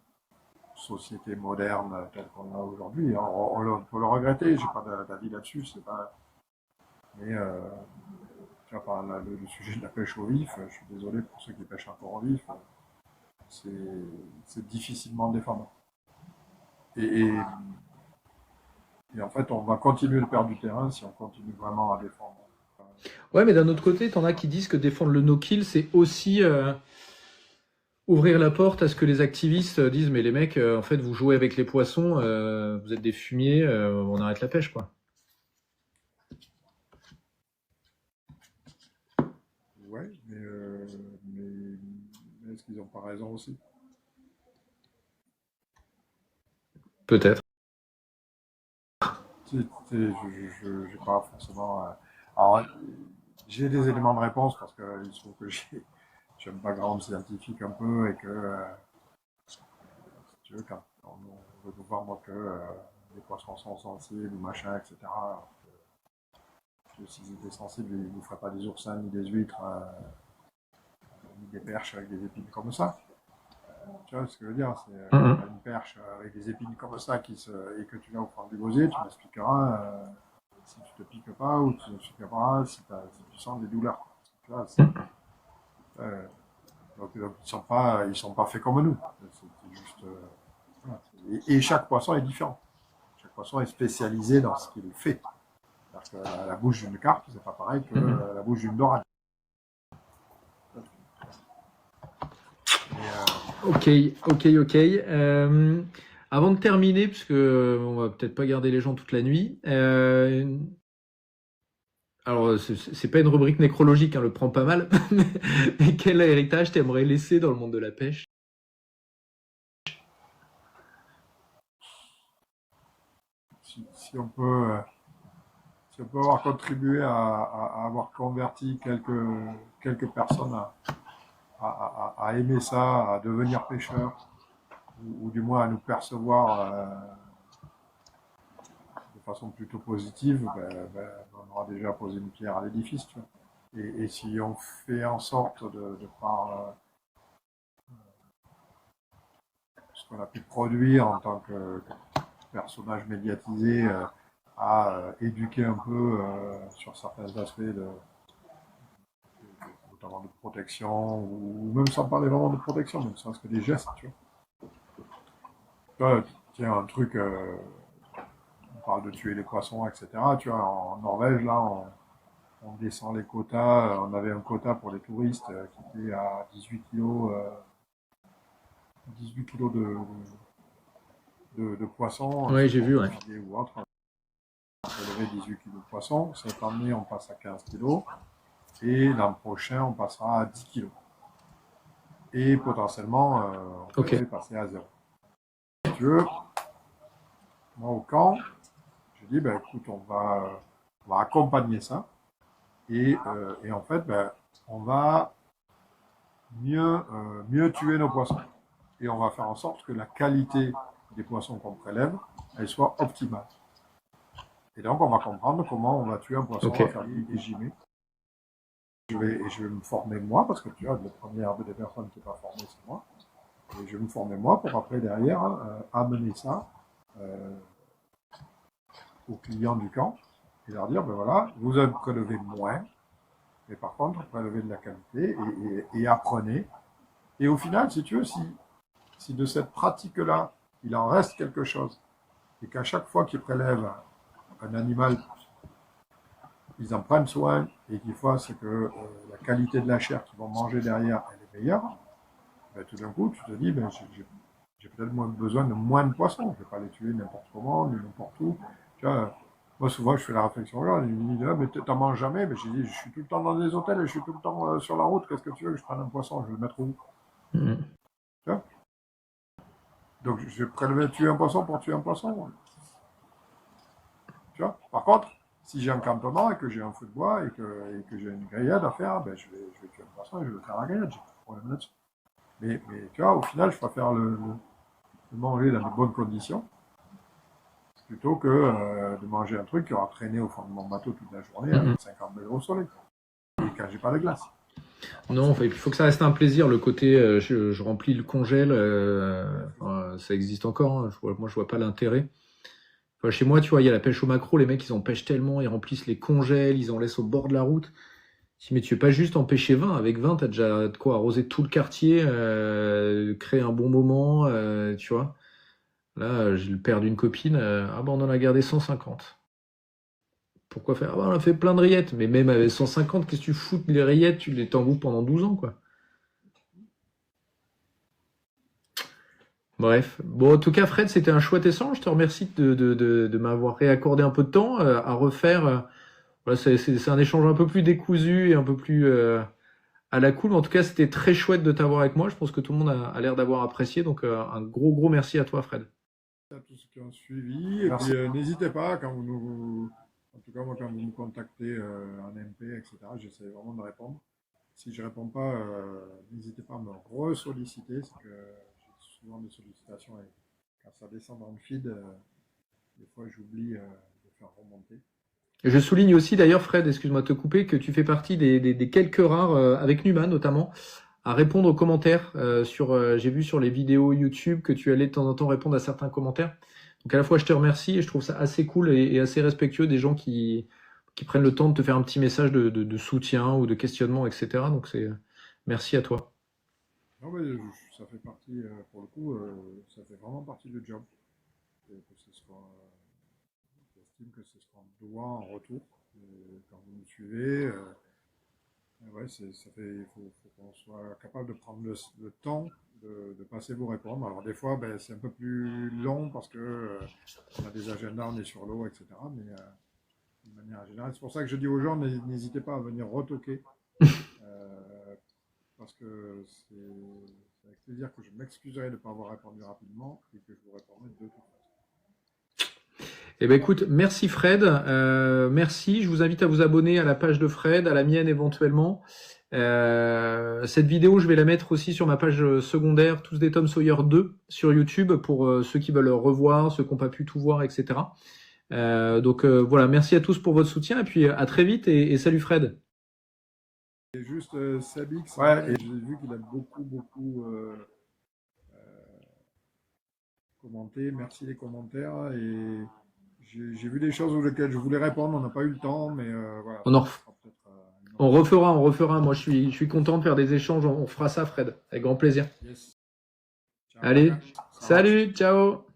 société moderne telle qu'on a aujourd'hui. On peut le regretter, j'ai pas d'avis là-dessus, c'est pas. Mais tu vois, le sujet de la pêche au vif, je suis désolé pour ceux qui pêchent encore au vif, c'est difficilement défendant. Et en fait, on va continuer de perdre du terrain si on continue vraiment à défendre. Ouais, mais d'un autre côté, t'en as qui disent que défendre le no-kill, c'est aussi ouvrir la porte à ce que les activistes disent, mais les mecs, en fait, vous jouez avec les poissons, vous êtes des fumiers, on arrête la pêche, quoi. Ouais, mais est-ce qu'ils n'ont pas raison aussi? Peut-être. Je n'ai pas forcément. Alors, j'ai des éléments de réponse parce qu'il se trouve que j'ai un background scientifique un peu et que, si tu veux, quand on veut nous vendre que les poissons sont sensibles ou machin, etc. S'ils étaient sensibles, ils ne nous feraient pas des oursins ni des huîtres, ni des perches avec des épines comme ça. Tu vois ce que je veux dire? C'est quand tu as une perche avec des épines comme ça et que tu viens au prendre du gosier, tu m'expliqueras si tu te piques pas ou tu m'expliqueras si tu sens des douleurs. Tu vois, donc ils sont pas faits comme nous. C'est juste, voilà. Et chaque poisson est différent. Chaque poisson est spécialisé dans ce qu'il fait. Parce que la bouche d'une carpe, c'est pas pareil que la bouche d'une dorade. Ok. Avant de terminer, parce que on va peut-être pas garder les gens toute la nuit. Alors, c'est pas une rubrique nécrologique, hein, le prend pas mal. Mais quel héritage t'aimerais laisser dans le monde de la pêche? Si on peut avoir contribué à avoir converti quelques personnes à aimer ça, à devenir pêcheurs, ou du moins à nous percevoir de façon plutôt positive, on aura déjà posé une pierre à l'édifice. Tu vois. Et si on fait en sorte de par ce qu'on a pu produire en tant que personnage médiatisé, à éduquer un peu sur certains aspects notamment de protection, ou même sans parler vraiment de protection, même sans que des gestes, tu vois. Tiens, un truc, on parle de tuer les poissons, etc. Tu vois, en Norvège, là, on descend les quotas. On avait un quota pour les touristes qui était à 18 kilos, 18 kilos de poissons. Ouais, j'ai vu, ouais. Ou autre. On peut lever 18 kilos de poissons. Cette année, on passe à 15 kilos. Et l'an prochain, on passera à 10 kilos. Et potentiellement, on peut passer à 0. Si tu veux, moi au camp, je dis, écoute, on va accompagner ça. Et en fait, on va mieux tuer nos poissons. Et on va faire en sorte que la qualité des poissons qu'on prélève, elle soit optimale. Et donc, on va comprendre comment on va tuer un poisson, on va faire des gimets. Je vais me former moi, parce que tu vois, la première des personnes qui n'est pas formée, c'est moi. Et je vais me former moi pour après, derrière, amener ça aux clients du camp et leur dire, voilà, vous avez prélevé moins, mais par contre, prélevez de la qualité et apprenez. Et au final, si tu veux, si de cette pratique-là, il en reste quelque chose, et qu'à chaque fois qu'ils prélèvent un animal, ils en prennent soin, et qu'ils fassent que la qualité de la chair qu'ils vont manger derrière, elle est meilleure, tout d'un coup, tu te dis, j'ai peut-être besoin de moins de poissons. Je ne vais pas les tuer n'importe comment, ni n'importe où. Tu vois, moi, souvent, je fais la réflexion là, ils me disent, mais t'en manges jamais. Mais j'ai dit, je suis tout le temps dans des hôtels et je suis tout le temps sur la route. Qu'est-ce que tu veux que je prenne un poisson? Je vais le mettre où? Tu vois? Donc, je vais tuer un poisson pour tuer un poisson. Tu vois? Par contre, si j'ai un campement et que j'ai un feu de bois et que j'ai une grillade à faire, je vais tuer un poisson et je vais faire la grillade. J'ai pas de problème là-dessus. Mais tu vois, au final, je préfère le manger dans de bonnes conditions plutôt que de manger un truc qui aura traîné au fond de mon bateau toute la journée avec 50 degrés au soleil et quand j'ai pas de glace. Non, il faut que ça reste un plaisir. Le côté, je remplis le congèle, ça existe encore. Hein. Moi, je vois pas l'intérêt. Enfin, chez moi, tu vois, il y a la pêche au maquereau. Les mecs, ils en pêchent tellement, ils remplissent les congèles, ils en laissent au bord de la route. Si, mais tu veux pas juste en pêcher 20. Avec 20, t'as déjà de quoi arroser tout le quartier, créer un bon moment, tu vois. Là, j'ai le père d'une copine. Ah bah on en a gardé 150. Pourquoi faire? Ah bah on a fait plein de rillettes. Mais même avec 150, qu'est-ce que tu fous les rillettes? Tu les t'embouffes pendant 12 ans, quoi. Bref. Bon, en tout cas, Fred, c'était un chouette échange. Je te remercie de m'avoir réaccordé un peu de temps à refaire. Voilà, c'est un échange un peu plus décousu et un peu plus à la cool. En tout cas, c'était très chouette de t'avoir avec moi. Je pense que tout le monde a l'air d'avoir apprécié. Donc, un gros merci à toi, Fred. À tous ceux qui ont suivi. Et Merci. puis n'hésitez pas, quand vous nous, en tout cas moi, quand vous me contactez en MP, etc., j'essaie vraiment de répondre. Si je réponds pas, n'hésitez pas à me re-solliciter, c'est que j'ai souvent des sollicitations et quand ça descend dans le feed, des fois j'oublie de faire remonter. Et je souligne aussi d'ailleurs, Fred, excuse-moi de te couper, que tu fais partie des quelques rares, avec Numa notamment, à répondre aux commentaires j'ai vu sur les vidéos YouTube que tu allais de temps en temps répondre à certains commentaires. Donc à la fois je te remercie et je trouve ça assez cool et assez respectueux des gens qui prennent le temps de te faire un petit message de soutien ou de questionnement, etc. Donc merci à toi. Non, mais ça fait partie, pour le coup, ça fait vraiment partie du job. Et que c'est ce qu'on, j'estime que c'est ce qu'on doit en retour. Et quand vous nous suivez, ouais, il faut qu'on soit capable de prendre le temps de passer vous répondre. Alors des fois, ben, c'est un peu plus long parce que on a des agendas, on est sur l'eau, etc. Mais de manière générale, c'est pour ça que je dis aux gens, n'hésitez pas à venir retoquer. Parce que c'est avec plaisir que je m'excuserai de ne pas avoir répondu rapidement et que je vous répondrai de toute façon. Eh ben écoute, merci Fred, merci. Je vous invite à vous abonner à la page de Fred, à la mienne éventuellement. Cette vidéo, je vais la mettre aussi sur ma page secondaire, Tous des Tom Sawyer 2 sur YouTube pour ceux qui veulent revoir, ceux qui n'ont pas pu tout voir, etc. Donc voilà, merci à tous pour votre soutien et puis à très vite et salut Fred. Et juste Sabix, ouais, et j'ai vu qu'il a beaucoup commenté. Merci les commentaires et j'ai vu des choses auxquelles je voulais répondre, on n'a pas eu le temps, mais voilà. On refera. Moi, je suis content de faire des échanges. On fera ça, Fred, avec grand plaisir. Yes. Ciao, Allez, Marc. salut, ciao.